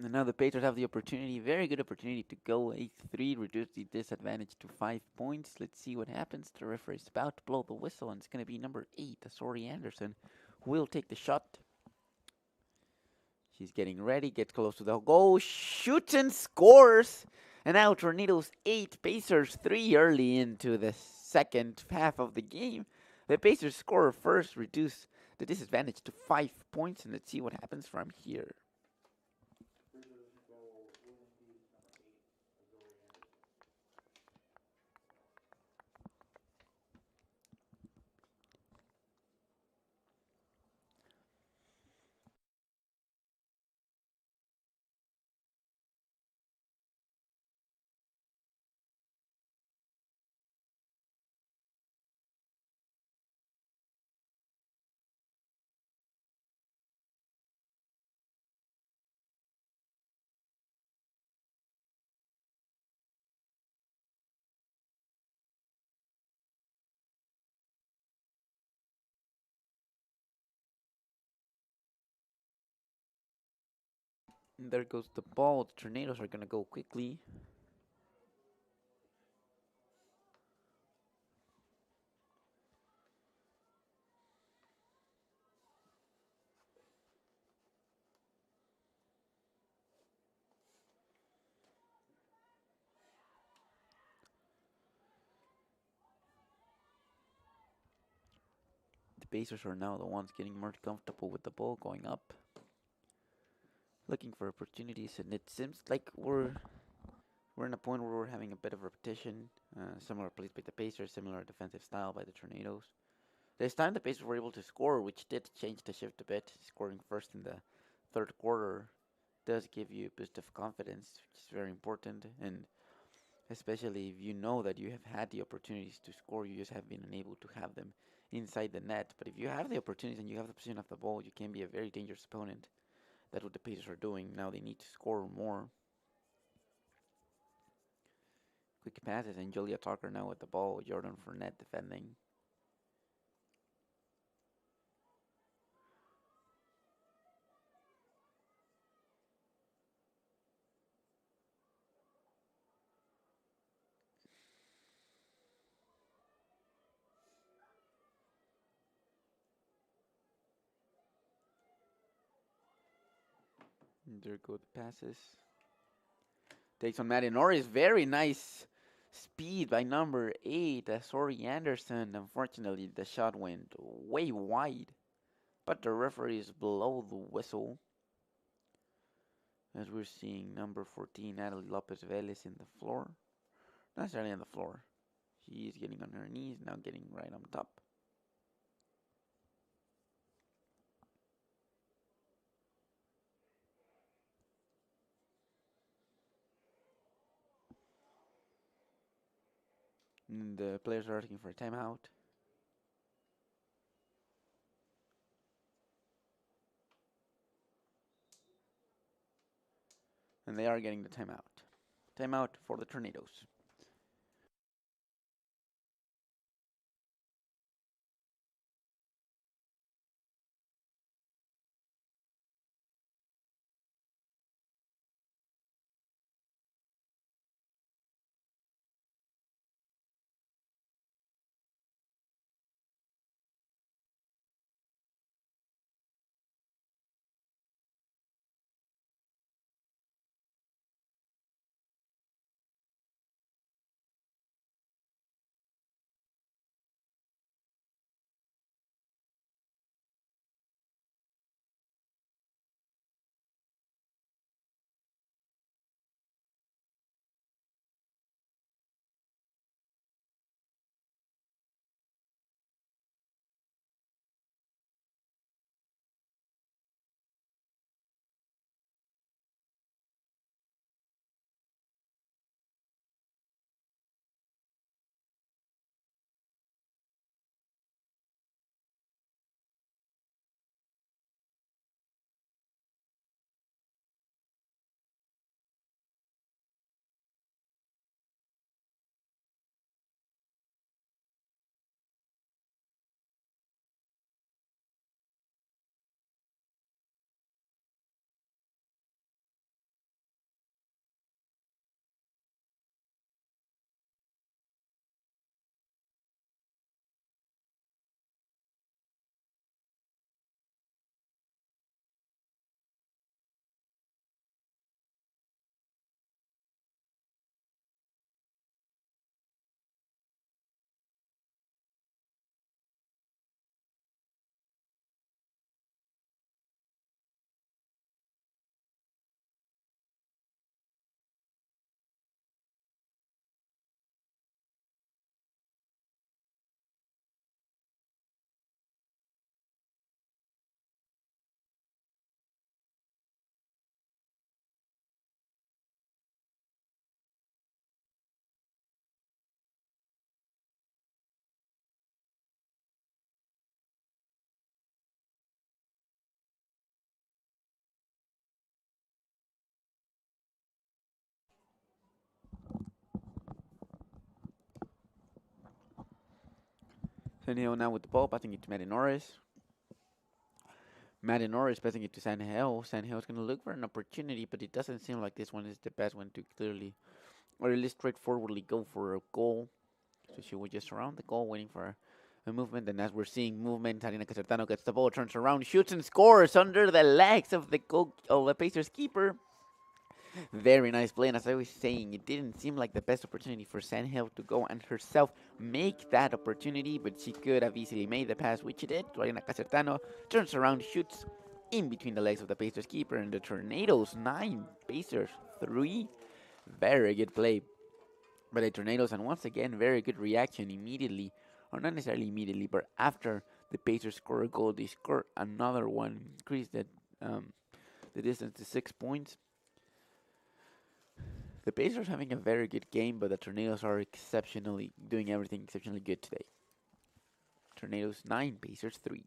And now the Pacers have the opportunity, very good opportunity to go 8-3, reduce the disadvantage to 5 points. Let's see what happens. The referee is about to blow the whistle, and it's going to be number 8, Asori Anderson, who will take the shot. She's getting ready, gets close to the goal, shoots and scores. And now Tornadoes 8, Pacers 3 early into the second half of the game. The Pacers score first, reduce the disadvantage to 5 points, and let's see what happens from here. And there goes the ball. The Tornadoes are going to go quickly. The Pacers are now the ones getting more comfortable with the ball going up. Looking for opportunities, and it seems like we're in a point where we're having a bit of repetition. Similar plays by the Pacers, similar defensive style by the Tornadoes. This time the Pacers were able to score, which did change the shift a bit. Scoring first in the third quarter does give you a boost of confidence, which is very important. And especially if you know that you have had the opportunities to score, you just have been unable to have them inside the net. But if you have the opportunities and you have the position of the ball, you can be a very dangerous opponent. That's what the Pacers are doing. Now they need to score more. Quick passes, and Julia Tucker now with the ball. Jordan Fournette defending. And there go the passes. Takes on Maddie Norris. Very nice speed by number 8, Asori Anderson. Unfortunately, the shot went way wide. But the referees blow the whistle. As we're seeing number 14, Natalie Lopez Velez in the floor. Not necessarily on the floor. She's getting on her knees, now getting right on top. And the players are asking for a timeout. And they are getting the timeout. Timeout for the Tornadoes. San now with the ball, passing it to Matty Norris. Matty Norris passing it to San Hill's going to look for an opportunity, but it doesn't seem like this one is the best one to clearly, or at least straightforwardly go for a goal. So she will just surround the goal, waiting for a movement. And as we're seeing movement, Tarina Casertano gets the ball, turns around, shoots and scores under the legs of the Pacers keeper. Very nice play, and as I was saying, it didn't seem like the best opportunity for Sandhill to go and herself make that opportunity, but she could have easily made the pass, which she did. Lorena Casertano turns around, shoots in between the legs of the Pacers keeper, and the Tornadoes 9, Pacers 3. Very good play by the Tornadoes, and once again, very good reaction immediately, or not necessarily immediately, but after the Pacers score a goal, they score another one, increase the distance to 6 points. The Pacers having a very good game, but the Tornadoes are doing everything exceptionally good today. Tornadoes 9, Pacers 3.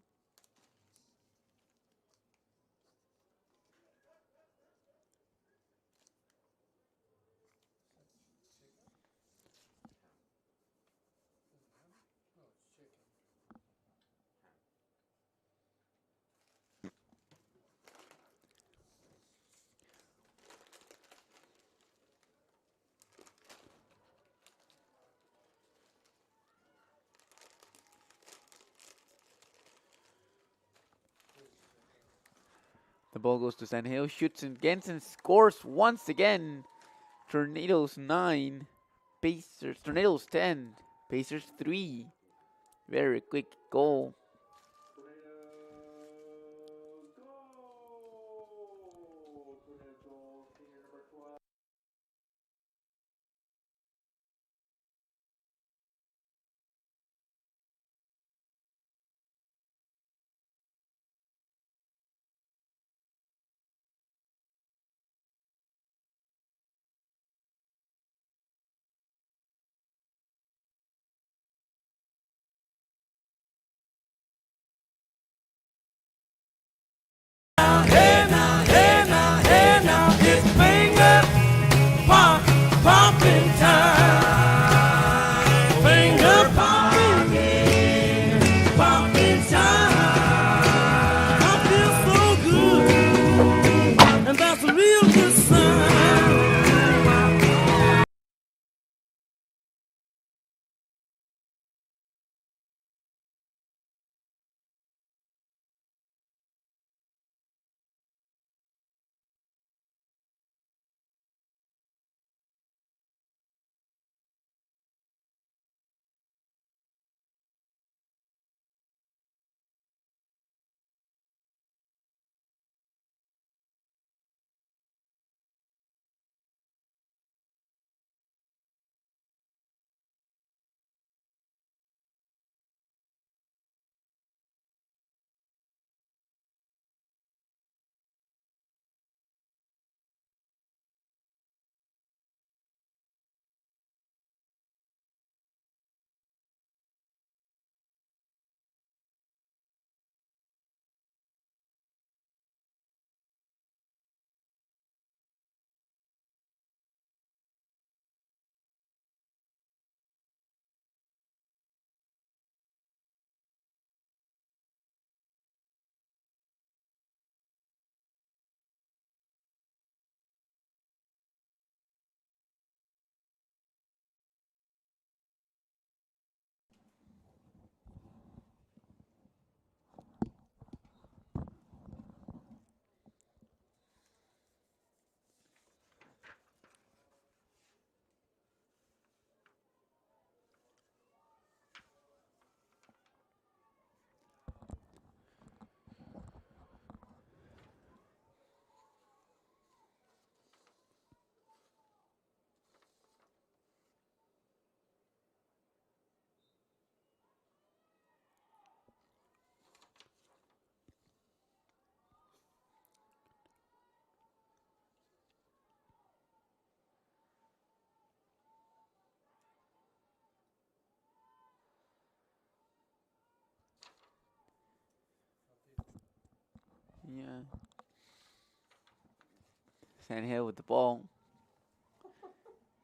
The ball goes to Sandhill, shoots against and scores once again. Tornadoes 9, Tornadoes 10, Pacers 3. Very quick goal. Hey now, hey now, hey now, it's finger popping time. Finger popping time. I feel so good, and that's a real good sign. Yeah. Sandhill with the ball.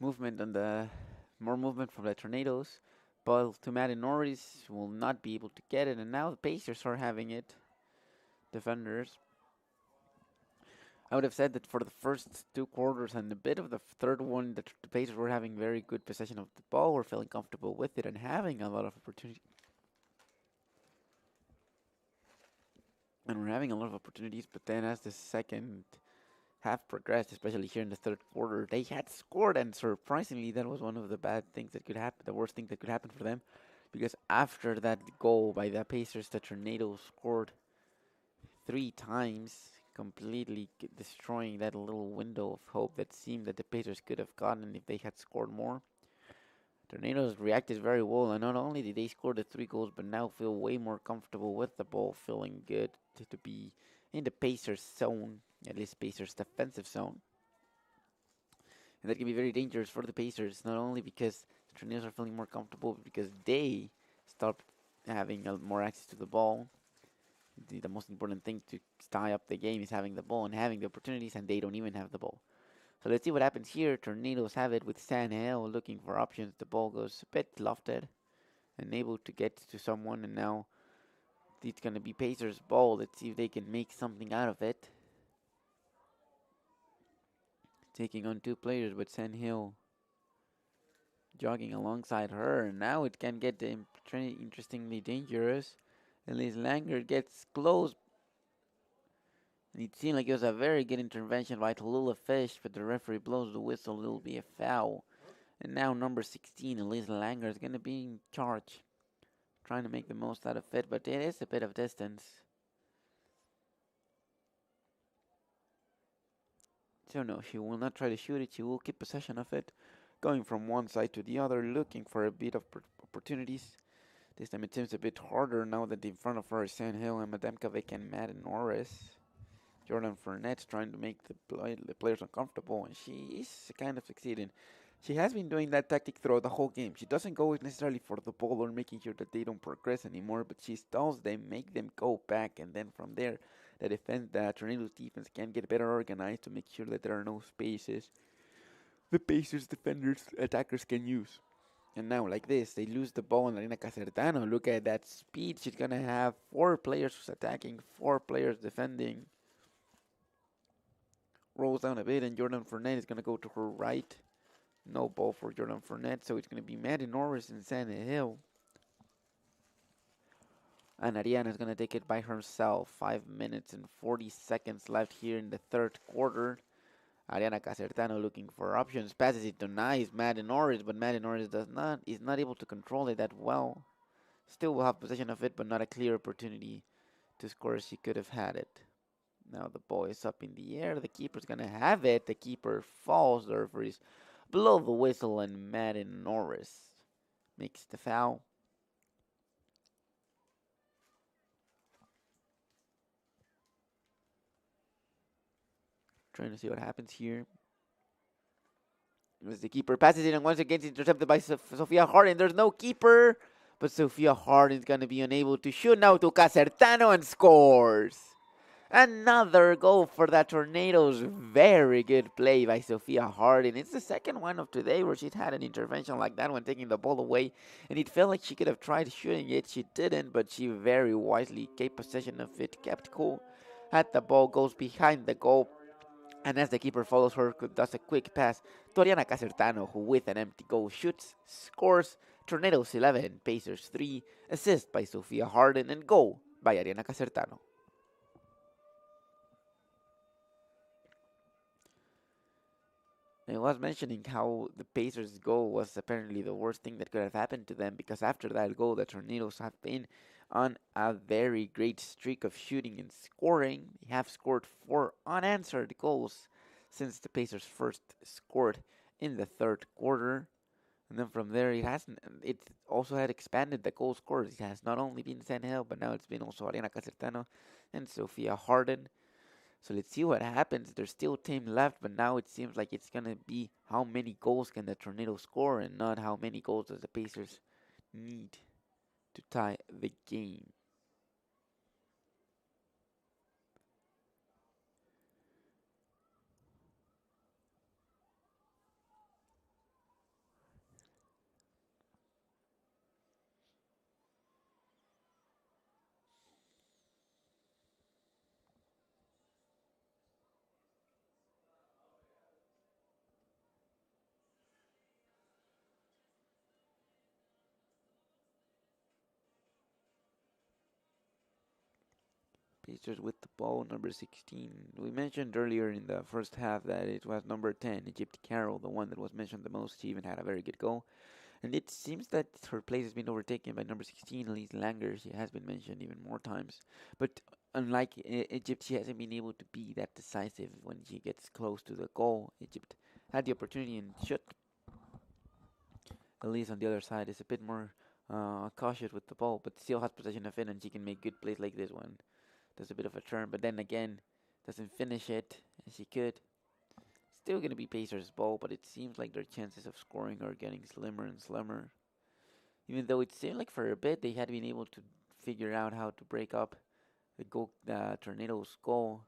More movement from the Tornadoes. ball to Matty Norris, will not be able to get it, and now the Pacers are having it. Defenders. I would have said that for the first 2 quarters and a bit of the third one, that the Pacers were having very good possession of the ball, were feeling comfortable with it, and having a lot of opportunity. And we're having a lot of opportunities, but then as the second half progressed, especially here in the third quarter, they had scored, and surprisingly, that was one of the bad things that could happen, the worst thing that could happen for them, because after that goal by the Pacers, the Tornadoes scored 3 times, completely destroying that little window of hope that seemed that the Pacers could have gotten if they had scored more. Tornadoes reacted very well, and not only did they score the 3 goals, but now feel way more comfortable with the ball, feeling good to be in the Pacers zone, at least Pacers defensive zone. And that can be very dangerous for the Pacers, not only because the Tornadoes are feeling more comfortable, but because they stop having more access to the ball. The most important thing to tie up the game is having the ball and having the opportunities, and they don't even have the ball. So let's see what happens here. Tornadoes have it with Sanhill looking for options. The ball goes a bit lofted and able to get to someone, and now it's going to be Pacers' ball. Let's see if they can make something out of it. Taking on 2 players, but Sanhill jogging alongside her, and now it can get interestingly dangerous. At least Langer gets close. And it seemed like it was a very good intervention by Tallulah Fish, but the referee blows the whistle. It'll be a foul. And now number 16, Elise Langer, is going to be in charge. Trying to make the most out of it, but it is a bit of distance. So no, she will not try to shoot it. She will keep possession of it. Going from one side to the other, looking for a bit of opportunities. This time it seems a bit harder now that in front of her is Sanhill and Mademkovic and Madden Norris. Jordan Furnett trying to make the players uncomfortable, and she is kind of succeeding. She has been doing that tactic throughout the whole game. She doesn't go necessarily for the ball or making sure that they don't progress anymore, but she stalls them, make them go back, and then from there, the Tornadoes defense can get better organized to make sure that there are no spaces the Pacers defenders, attackers can use. And now, like this, they lose the ball, and Ariana Casertano, look at that speed. She's going to have 4 players attacking, 4 players defending. Rolls down a bit, and Jordan Furnett is going to go to her right. No ball for Jordan Furnett, so it's going to be Maddie Norris and Sanhill. And Ariana is going to take it by herself. 5 minutes and 40 seconds left here in the third quarter. Ariana Casertano looking for options. Passes it to nice Maddie Norris, but Maddie Norris is not able to control it that well. Still will have possession of it, but not a clear opportunity to score as she could have had it. Now the ball is up in the air. The keeper's going to have it. The keeper falls. The referees blow the whistle, and Maddie Norris makes the foul. Trying to see what happens here. As the keeper passes it, and once again it's intercepted by Sophia Harden. There's no keeper, but Sophia Harden's going to be unable to shoot. Now to Casertano, and scores. Another goal for the Tornadoes. Very good play by Sophia Harden. It's the second one of today where she's had an intervention like that one, taking the ball away. And it felt like she could have tried shooting it. She didn't, but she very wisely kept possession of it, kept cool. Had the ball, goes behind the goal. And as the keeper follows her, does a quick pass to Ariana Casertano, who with an empty goal shoots, scores. Tornadoes 11, Pacers 3, assist by Sophia Harden, and goal by Ariana Casertano. I was mentioning how the Pacers' goal was apparently the worst thing that could have happened to them, because after that goal, the Tornadoes have been on a very great streak of shooting and scoring. They have scored 4 unanswered goals since the Pacers first scored in the third quarter. And then from there, it also had expanded the goal scorers. It has not only been Sanhill, but now it's been also Ariana Casertano and Sophia Harden. So let's see what happens. There's still time left, but now it seems like it's going to be how many goals can the Tornadoes score and not how many goals does the Pacers need to tie the game. Pacers with the ball, number 16. We mentioned earlier in the first half that it was number 10, Egypt Carroll, the one that was mentioned the most. She even had a very good goal. And it seems that her place has been overtaken by number 16, Elise Langer. She has been mentioned even more times. But unlike Egypt, she hasn't been able to be that decisive when she gets close to the goal. Egypt had the opportunity and should. Elise on the other side is a bit more cautious with the ball, but still has possession of it, and she can make good plays like this one. Does a bit of a turn, but then again, doesn't finish it as she could. Still going to be Pacers' ball, but it seems like their chances of scoring are getting slimmer and slimmer. Even though it seemed like for a bit they had been able to figure out how to break up the Tornadoes' goal.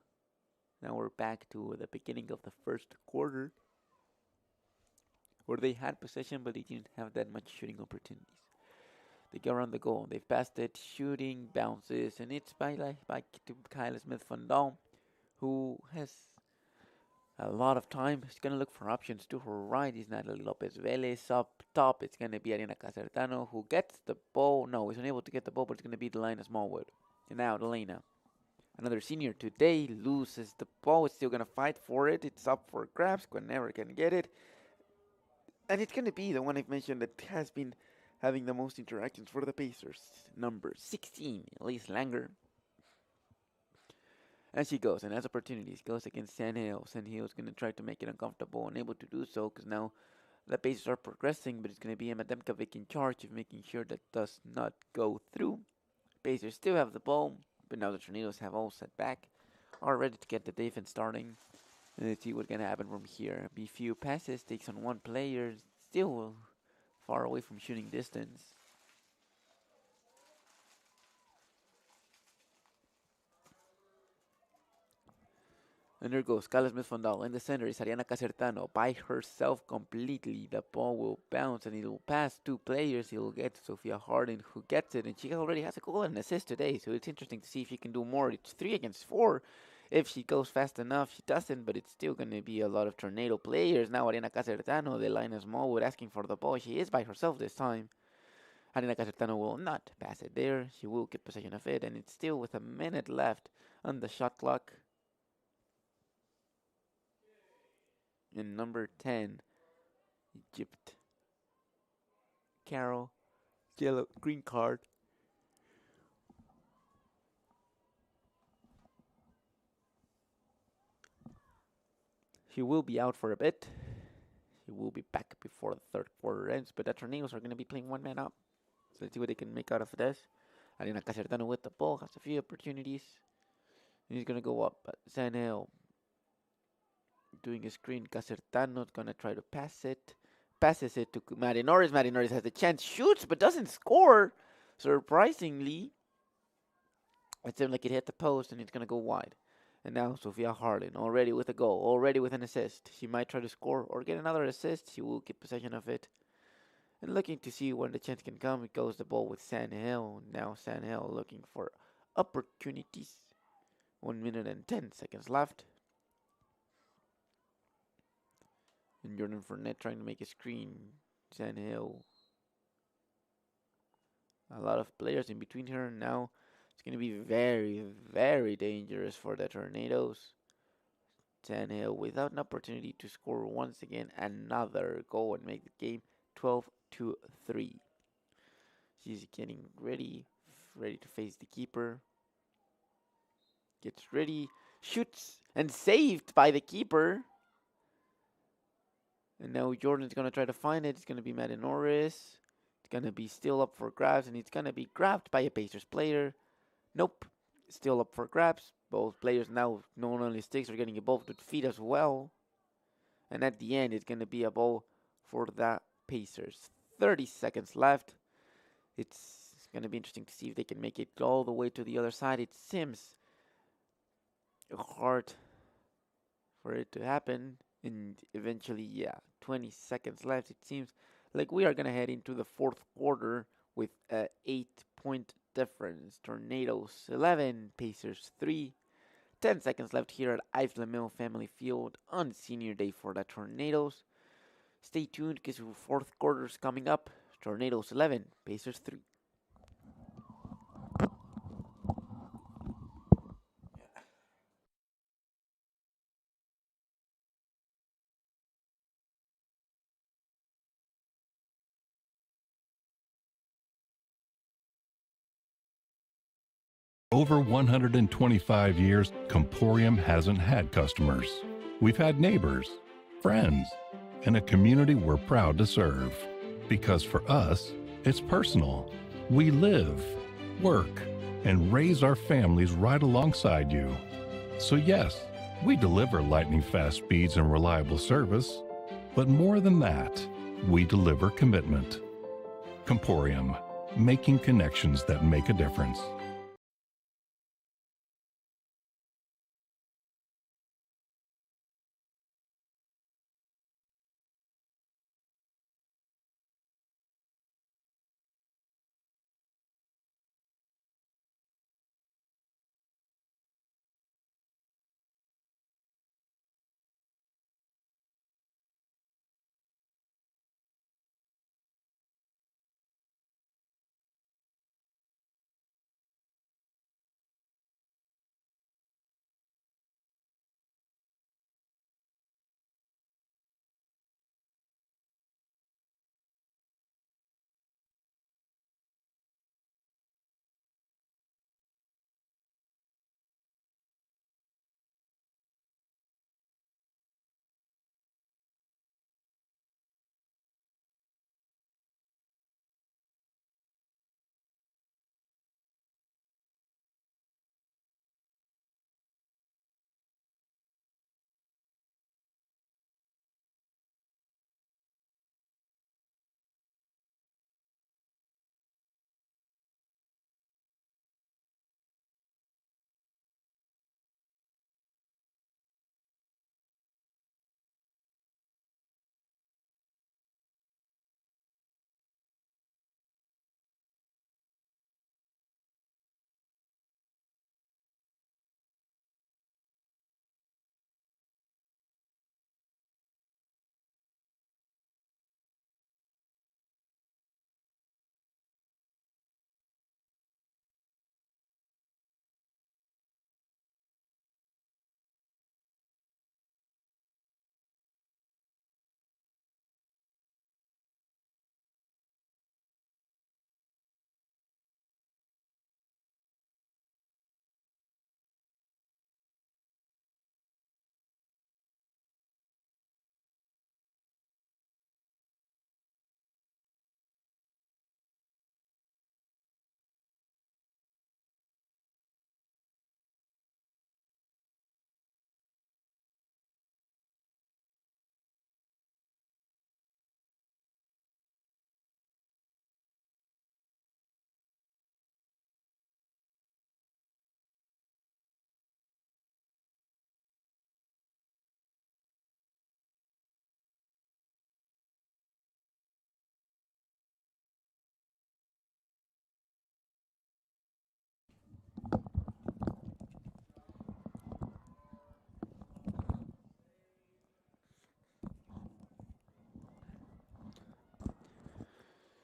Now we're back to the beginning of the first quarter, where they had possession, but they didn't have that much shooting opportunities. They go around the goal. They've passed it, shooting, bounces, and it's by to Kyle Smith-Van Dam, who has a lot of time. He's going to look for options to her right. It's Natalie Lopez Velez. Up top, it's going to be Ariana Casertano, who gets the ball. No, he's unable to get the ball, but it's going to be Delina Smallwood. And now Delina, another senior today, loses the ball. It's still going to fight for it. It's up for grabs. Never can get it. And it's going to be the one I've mentioned that has been having the most interactions for the Pacers. Number 16, Elise Langer. And she goes and has opportunities. Goes against Sanhill. Sanhill is going to try to make it uncomfortable, unable to do so because now the Pacers are progressing, but it's going to be Emma Demkovic in charge of making sure that does not go through. Pacers still have the ball, but now the Tornadoes have all set back, are ready to get the defense starting. And let's see what's going to happen from here. Be few passes, takes on one player, still far away from shooting distance. And there goes Kyle Smith-Van Dam. In the center is Ariana Casertano by herself completely. The ball will bounce and it will pass two players. It will get to Sophia Harden, who gets it. And she already has a goal and an assist today. So it's interesting to see if she can do more. It's 3 against 4. If she goes fast enough, she doesn't. But it's still going to be a lot of Tornado players. Now Ariana Casertano, Delina Smallwood asking for the ball. She is by herself this time. Ariana Casertano will not pass it there. She will get possession of it. And it's still with a minute left on the shot clock. And number 10, Egypt. Carroll, green card. She will be out for a bit. She will be back before the third quarter ends, but the Tornadoes are going to be playing one man up. So let's see what they can make out of this. Ariana Casertano with the ball, has a few opportunities. And he's going to go up, but Sanel doing a screen. Casertano's gonna try to pass it. Passes it to Maddie Norris. Maddie Norris has a chance, shoots, but doesn't score. Surprisingly, it seemed like it hit the post and it's gonna go wide. And now Sophia Harden already with a goal, already with an assist. She might try to score or get another assist. She will get possession of it. And looking to see when the chance can come, it goes the ball with Sanhill. Now Sanhill looking for opportunities. 1 minute and 10 seconds left. And Jordan Fournette trying to make a screen. Sanhill. A lot of players in between her. Now it's going to be very, very dangerous for the Tornadoes. Sanhill without an opportunity to score once again another goal and make the game 12-3. She's getting ready to face the keeper. Gets ready, shoots, and saved by the keeper. And now Jordan's going to try to find it. It's going to be Maddie Norris. It's going to be still up for grabs, and it's going to be grabbed by a Pacers player. Nope. Still up for grabs. Both players now, not only sticks, are getting involved with feet as well. And at the end, it's going to be a ball for the Pacers. 30 seconds left. It's going to be interesting to see if they can make it all the way to the other side. It seems hard for it to happen. And eventually, 20 seconds left. It seems like we are going to head into the fourth quarter with a 8-point difference. Tornadoes 11, Pacers 3. 10 seconds left here at Yves Lemel Family Field on senior day for the Tornadoes. Stay tuned because the fourth quarter is coming up. Tornadoes 11, Pacers 3. Over 125 years, Comporium hasn't had customers. We've had neighbors, friends, and a community we're proud to serve. Because for us, it's personal. We live, work, and raise our families right alongside you. So yes, we deliver lightning-fast speeds and reliable service, but more than that, we deliver commitment. Comporium, making connections that make a difference.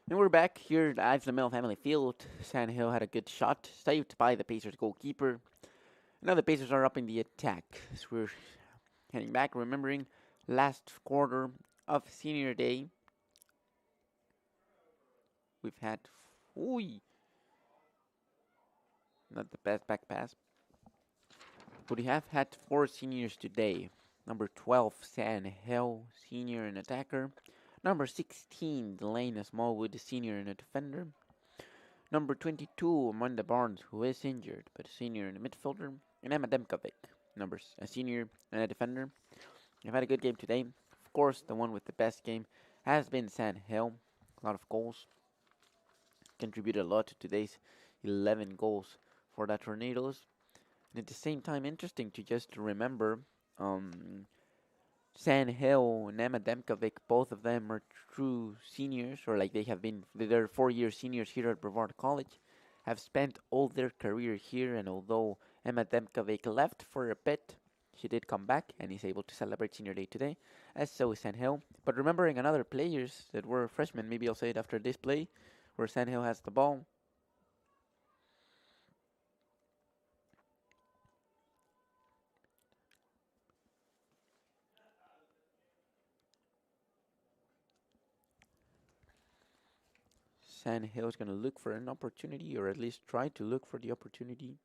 And we're back here at the Mill Family Field. Sand Hill had a good shot, saved by the Pacers goalkeeper. Now the Pacers are up in the attack. So we're heading back, remembering last quarter of senior day. We've had, not the best back pass. But we have had 4 seniors today. Number 12, Sand Hill, senior and attacker. Number 16, Delana Smallwood, senior and a defender. Number 22, Amanda Barnes, who is injured, but a senior and a midfielder. And Emma Demkovic, a senior and a defender. We've had a good game today. Of course, the one with the best game has been Sand Hill. A lot of goals. Contributed a lot to today's 11 goals for the Tornadoes. And at the same time, interesting to just remember Sand Hill and Emma Demkovic, both of them are true seniors, or like they're 4-year seniors here at Brevard College, have spent all their career here, and although Emma Demkovic left for a bit, she did come back and is able to celebrate senior day today, as so is Sand Hill. But remembering another players that were freshmen, maybe I'll say it after this play, where Sand Hill has the ball. Sand Hill is going to look for an opportunity, or at least try to look for the opportunity.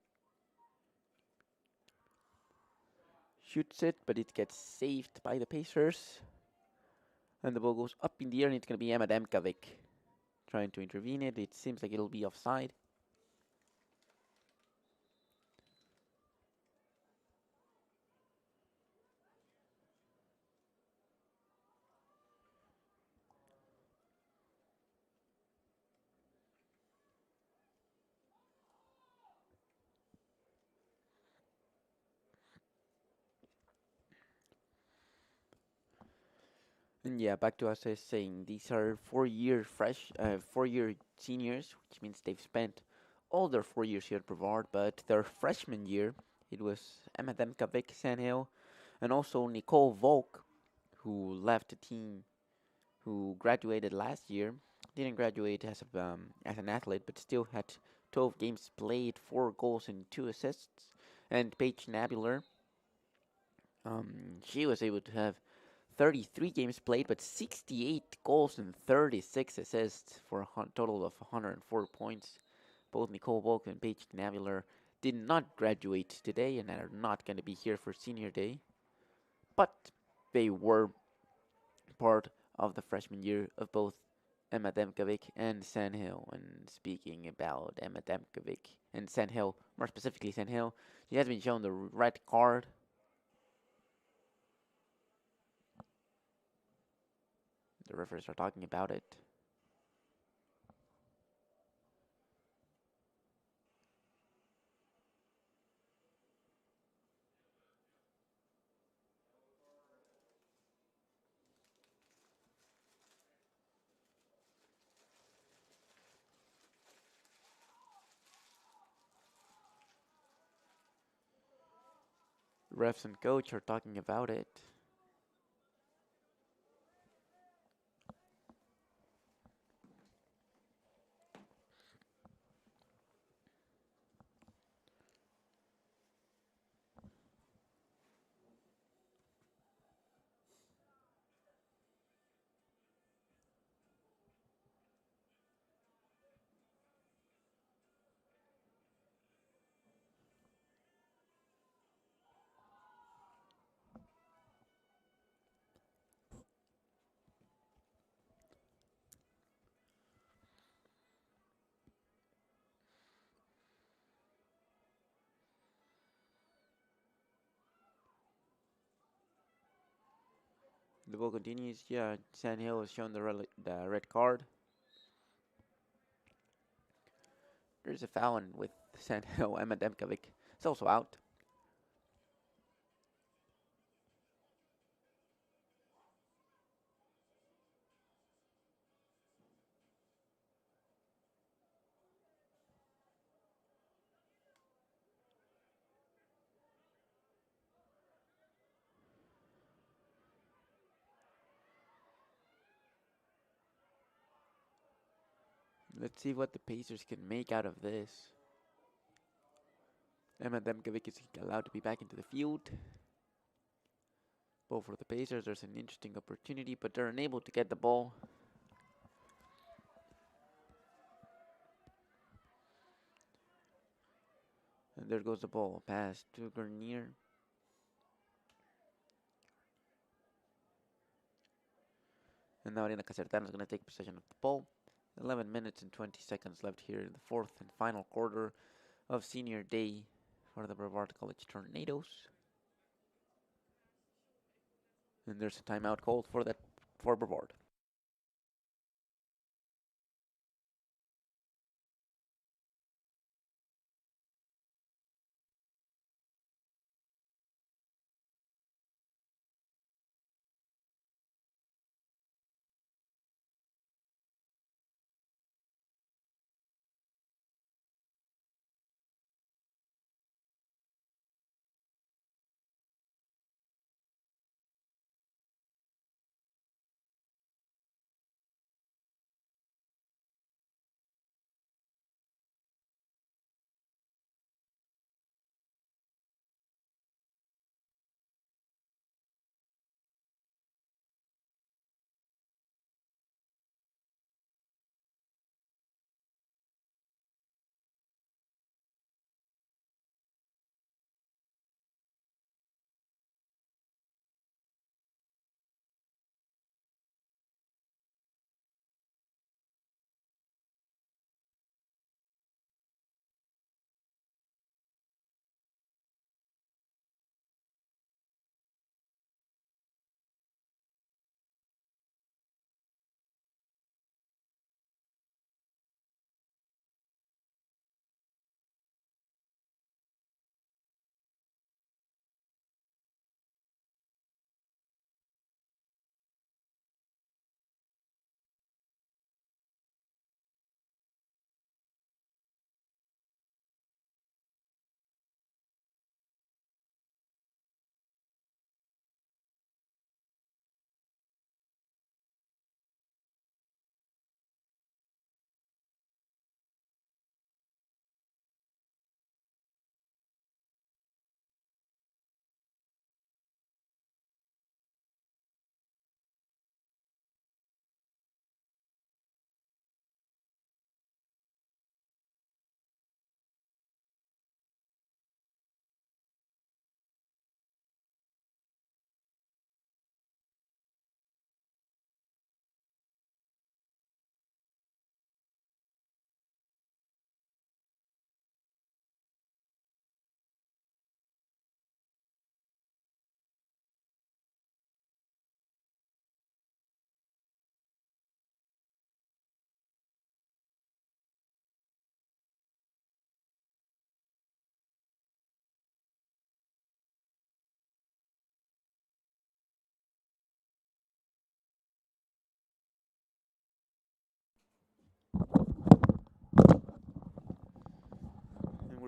shoots it, but it gets saved by the Pacers. And the ball goes up in the air, and it's going to be Emma Demkovic trying to intervene it. It seems like it'll be offside. And yeah, back to us as saying these are 4-year seniors, which means they've spent all their 4 years here at Brevard, but their freshman year, it was Emma Demkovic, Sandhill, and also Nicole Volk, who left the team, who graduated last year. Didn't graduate as an athlete, but still had 12 games played, 4 goals and 2 assists. And Paige Nabular, she was able to have 33 games played, but 68 goals and 36 assists for a total of 104 points. Both Nicole Volk and Paige Nabular did not graduate today and are not going to be here for senior day, but they were part of the freshman year of both Emma Demkovic and Sandhill. And speaking about Emma Demkovic and Sandhill, more specifically Sandhill, she has been shown the red card. The referees are talking about it. Refs and coach are talking about it. The ball continues. Yeah, Sandhill has shown the red card. There's a foul on with Sandhill. Emma Demkovic is also out. Let's see what the Pacers can make out of this. Emma Demkovic is allowed to be back into the field. Ball for the Pacers. There's an interesting opportunity, but they're unable to get the ball. And there goes the ball. Pass to Garnier. And now Arena Casertano is going to take possession of the ball. 11 minutes and 20 seconds left here in the fourth and final quarter of senior day for the Brevard College Tornadoes. And there's a timeout called for Brevard.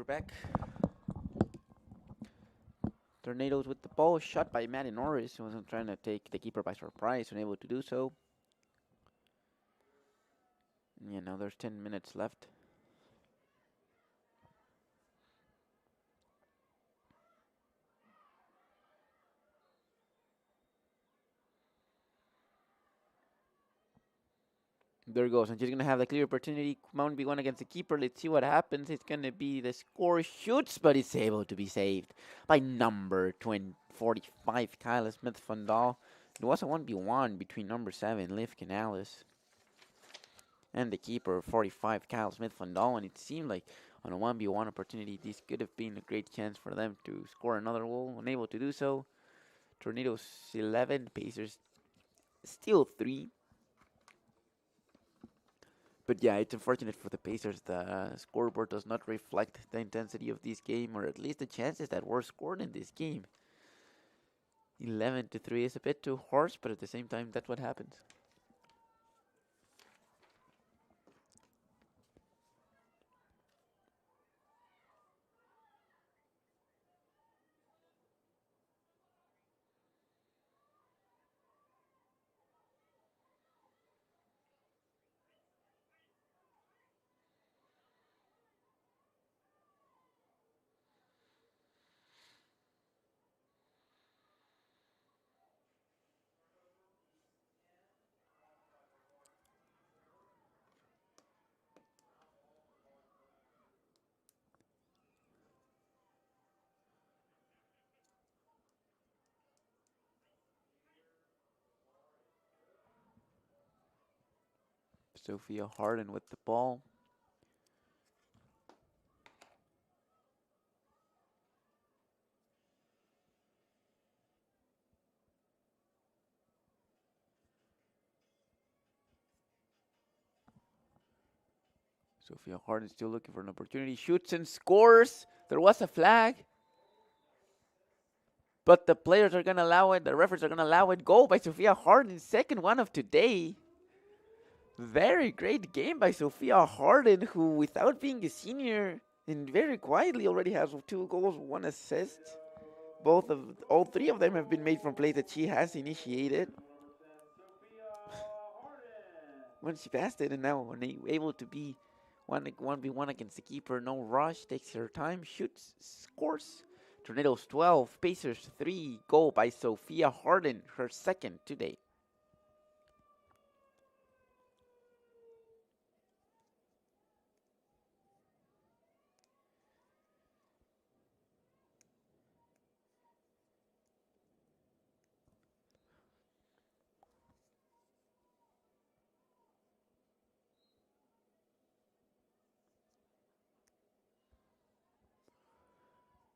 we're back. Tornadoes with the ball, shot by Matty Norris, who was trying to take the keeper by surprise, unable to do so. Now there's 10 minutes left. There goes, and she's going to have the clear opportunity. Mount be one against the keeper. Let's see what happens. It's going to be the score. Shoots, but it's able to be saved by number 45, Kyla Smith-Fundal. It was a 1v1 between number 7, Liv Canales, and the keeper, 45, Kyle Smith-Fundal. And it seemed like on a 1v1 opportunity, this could have been a great chance for them to score another goal. Unable to do so. Tornadoes 11, Pacers still 3. But yeah, it's unfortunate for the Pacers. The scoreboard does not reflect the intensity of this game, or at least the chances that were scored in this game. 11-3 is a bit too harsh, but at the same time, that's what happens. Sophia Harden with the ball. Sophia Harden still looking for an opportunity. Shoots and scores. There was a flag. But the players are going to allow it. The referees are going to allow it. Goal by Sophia Harden. Second one of today. Very great game by Sophia Harden, who, without being a senior, and very quietly already has 2 goals, 1 assist. All 3 of them have been made from plays that she has initiated. When she passed it, and now able to be 1v1 against the keeper. No rush, takes her time, shoots, scores. Tornadoes 12, Pacers 3. Goal by Sophia Harden, her second today.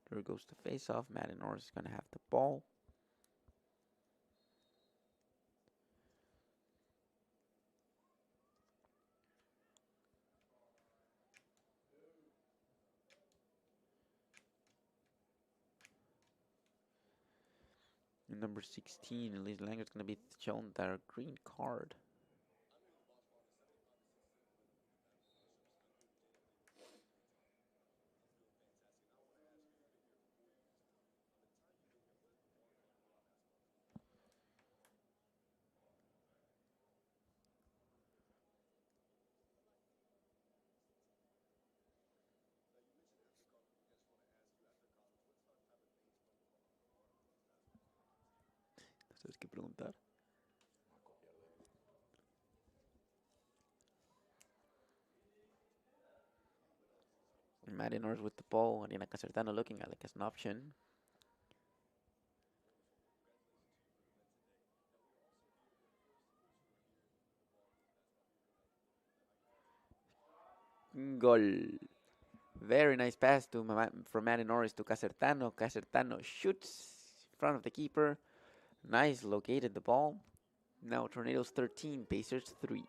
There goes the face-off. Maddie Norris is going to have the ball. And number 16, Elise Langer, is going to be shown their green card. ¿Sabes qué preguntar? Maddie Norris with the ball. Ariana Casertano looking at it as an option. Goal. Very nice pass from Maddie Norris to Casertano. Casertano shoots in front of the keeper. Nice located the ball. Now Tornadoes 13, Pacers 3.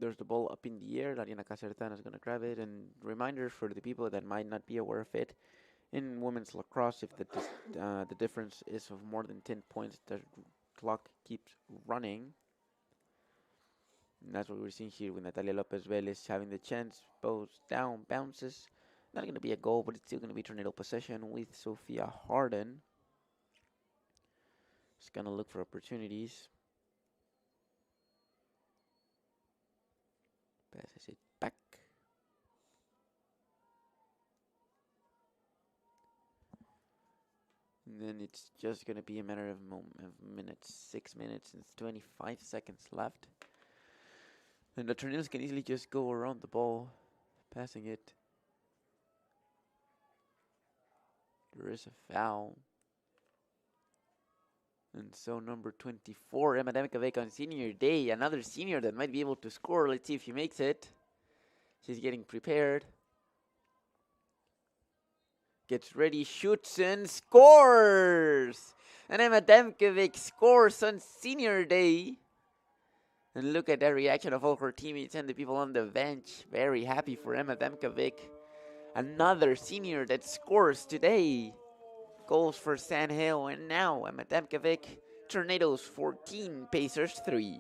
There's the ball up in the air. Ariana Casertano is going to grab it. And reminder for the people that might not be aware of it, in women's lacrosse, if the difference is of more than 10 points, the clock keeps running. And that's what we're seeing here with Natalia Lopez Vélez having the chance. Bows down, bounces. Not going to be a goal, but it's still going to be tornado possession with Sophia Harden. Just going to look for opportunities. Passes it back. And then it's just going to be a matter of minutes. 6 minutes and 25 seconds left. And the tornadoes can easily just go around the ball, passing it. There is a foul. And so number 24, Emma Demkovic on senior day. Another senior that might be able to score. Let's see if she makes it. She's getting prepared. Gets ready, shoots, and scores! And Emma Demkovic scores on senior day. And look at the reaction of all her teammates and the people on the bench. Very happy for Emma Demkovic. Another senior that scores today. Goals for San Hill, and now Emma Demkovic. Tornadoes 14, Pacers 3.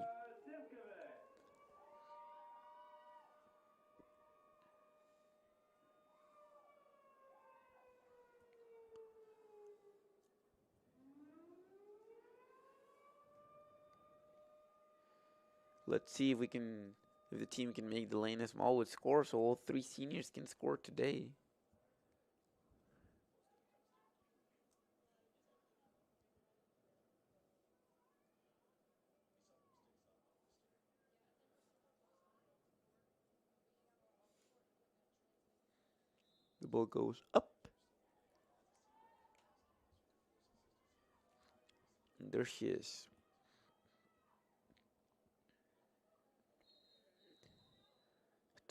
Let's see if the team can make the lane Smallwood score, so all three seniors can score today. The ball goes up. And there she is.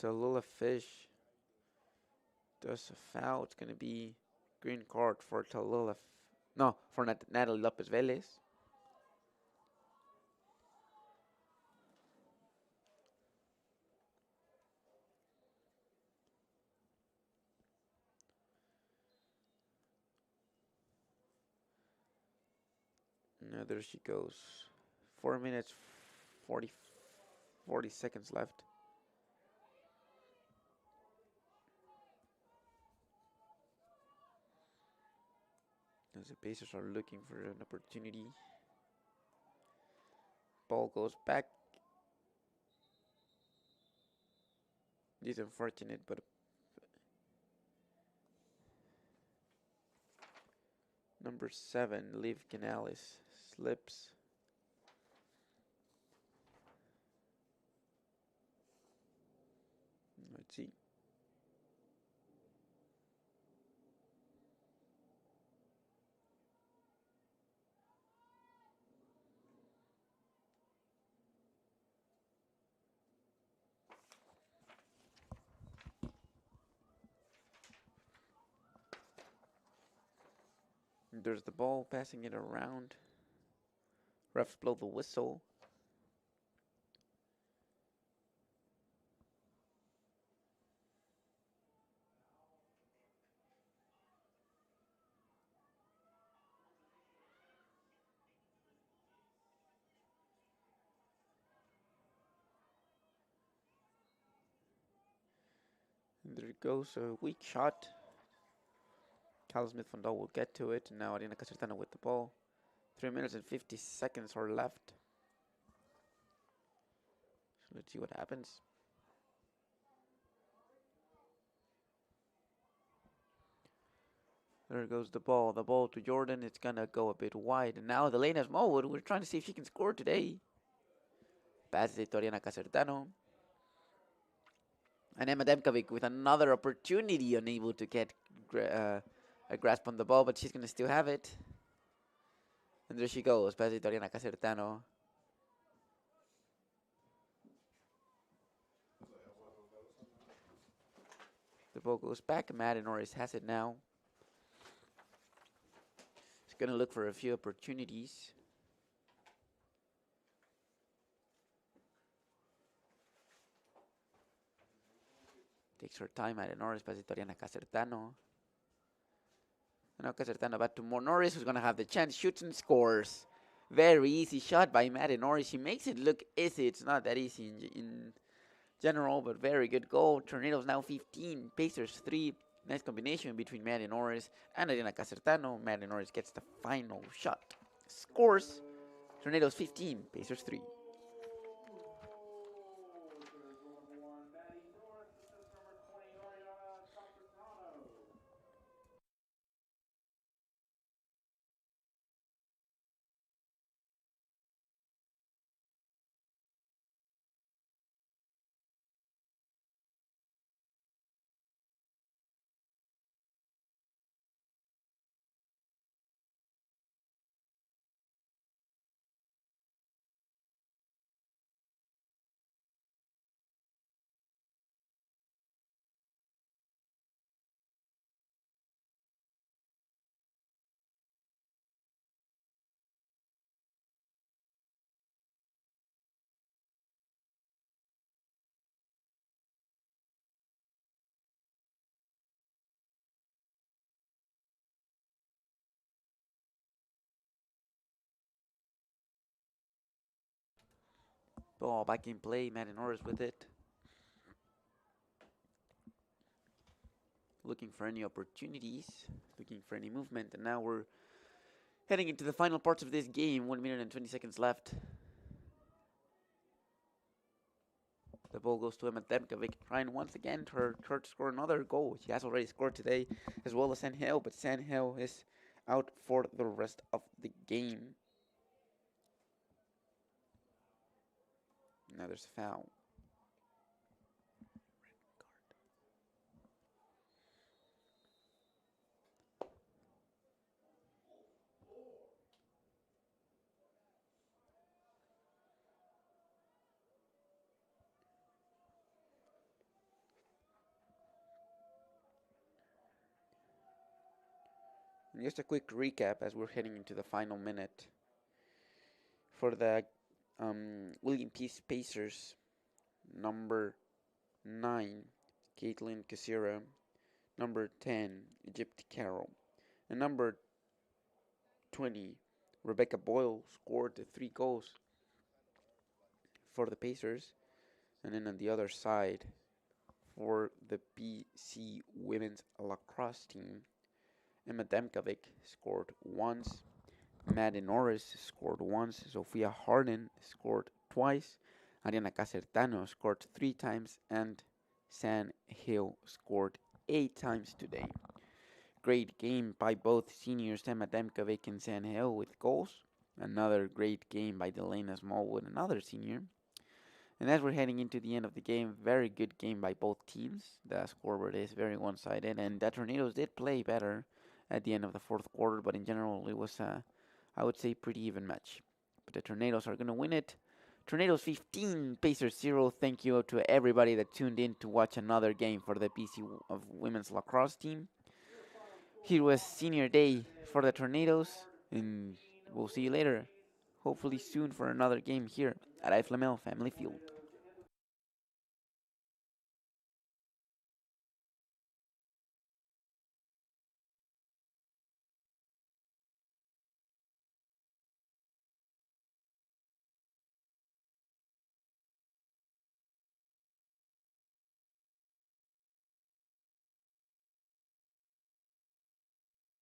Tallulah Fish does a foul. It's going to be green card for Tallulah. No, for Natalie Lopez Vélez. Now there she goes. 4 minutes, 40 seconds left. As the Pacers are looking for an opportunity. Ball goes back. It's unfortunate, but number 7, Liv Canales, slips. Let's see. There's the ball, passing it around. Refs blow the whistle. And there goes a weak shot. Cal Smith-Van Dahl will get to it. And now Ariana Casertano with the ball. 3 minutes and 50 seconds are left. So let's see what happens. There goes the ball. The ball to Jordan. It's going to go a bit wide. And now the lane has Smallwood. We're trying to see if she can score today. Passes it to Ariana Casertano. And Emma Demkovic with another opportunity, unable to get a grasp on the ball, but she's going to still have it. And there she goes, passes it to Ariana Casertano. The ball goes back. Maddie Norris has it now. She's going to look for a few opportunities. Takes her time. Maddie Norris passes to Ariana Casertano. And now Casertano back to Norris, who's going to have the chance. Shoots and scores. Very easy shot by Maddie Norris. She makes it look easy. It's not that easy in general, but very good goal. Tornadoes now 15. Pacers 3. Nice combination between Maddie Norris and Ariana Casertano. Maddie Norris gets the final shot. Scores. Tornadoes 15. Pacers 3. Ball back in play. Maddie Norris with it. Looking for any opportunities. Looking for any movement. And now we're heading into the final parts of this game. 1 minute and 20 seconds left. The ball goes to Emma Demkovic, trying once again to score another goal. She has already scored today, as well as Sandhill, but Sandhill is out for the rest of the game. Now there's a foul. And just a quick recap as we're heading into the final minute. For the William Peace Pacers, number 9, Caitlin Casira, number 10, Egypt Carroll, and number 20, Rebecca Boyle scored the 3 goals for the Pacers. And then on the other side, for the BC Women's Lacrosse team, Emma Demkovic scored once, Maddie Norris scored once, Sophia Harden scored twice, Ariana Casertano scored 3 times, and San Hill scored 8 times today. Great game by both seniors, Emma Demkovic and San Hill with goals. Another great game by Delana Smallwood, another senior. And as we're heading into the end of the game, very good game by both teams. The scoreboard is very one-sided, and the Tornadoes did play better at the end of the fourth quarter, but in general, it was, I would say, pretty even match. But the Tornadoes are going to win it. Tornadoes 15, Pacers 0. Thank you to everybody that tuned in to watch another game for the BC of Women's Lacrosse team. Here was senior day for the Tornadoes, and we'll see you later, hopefully soon for another game here at I Flamel Family Field.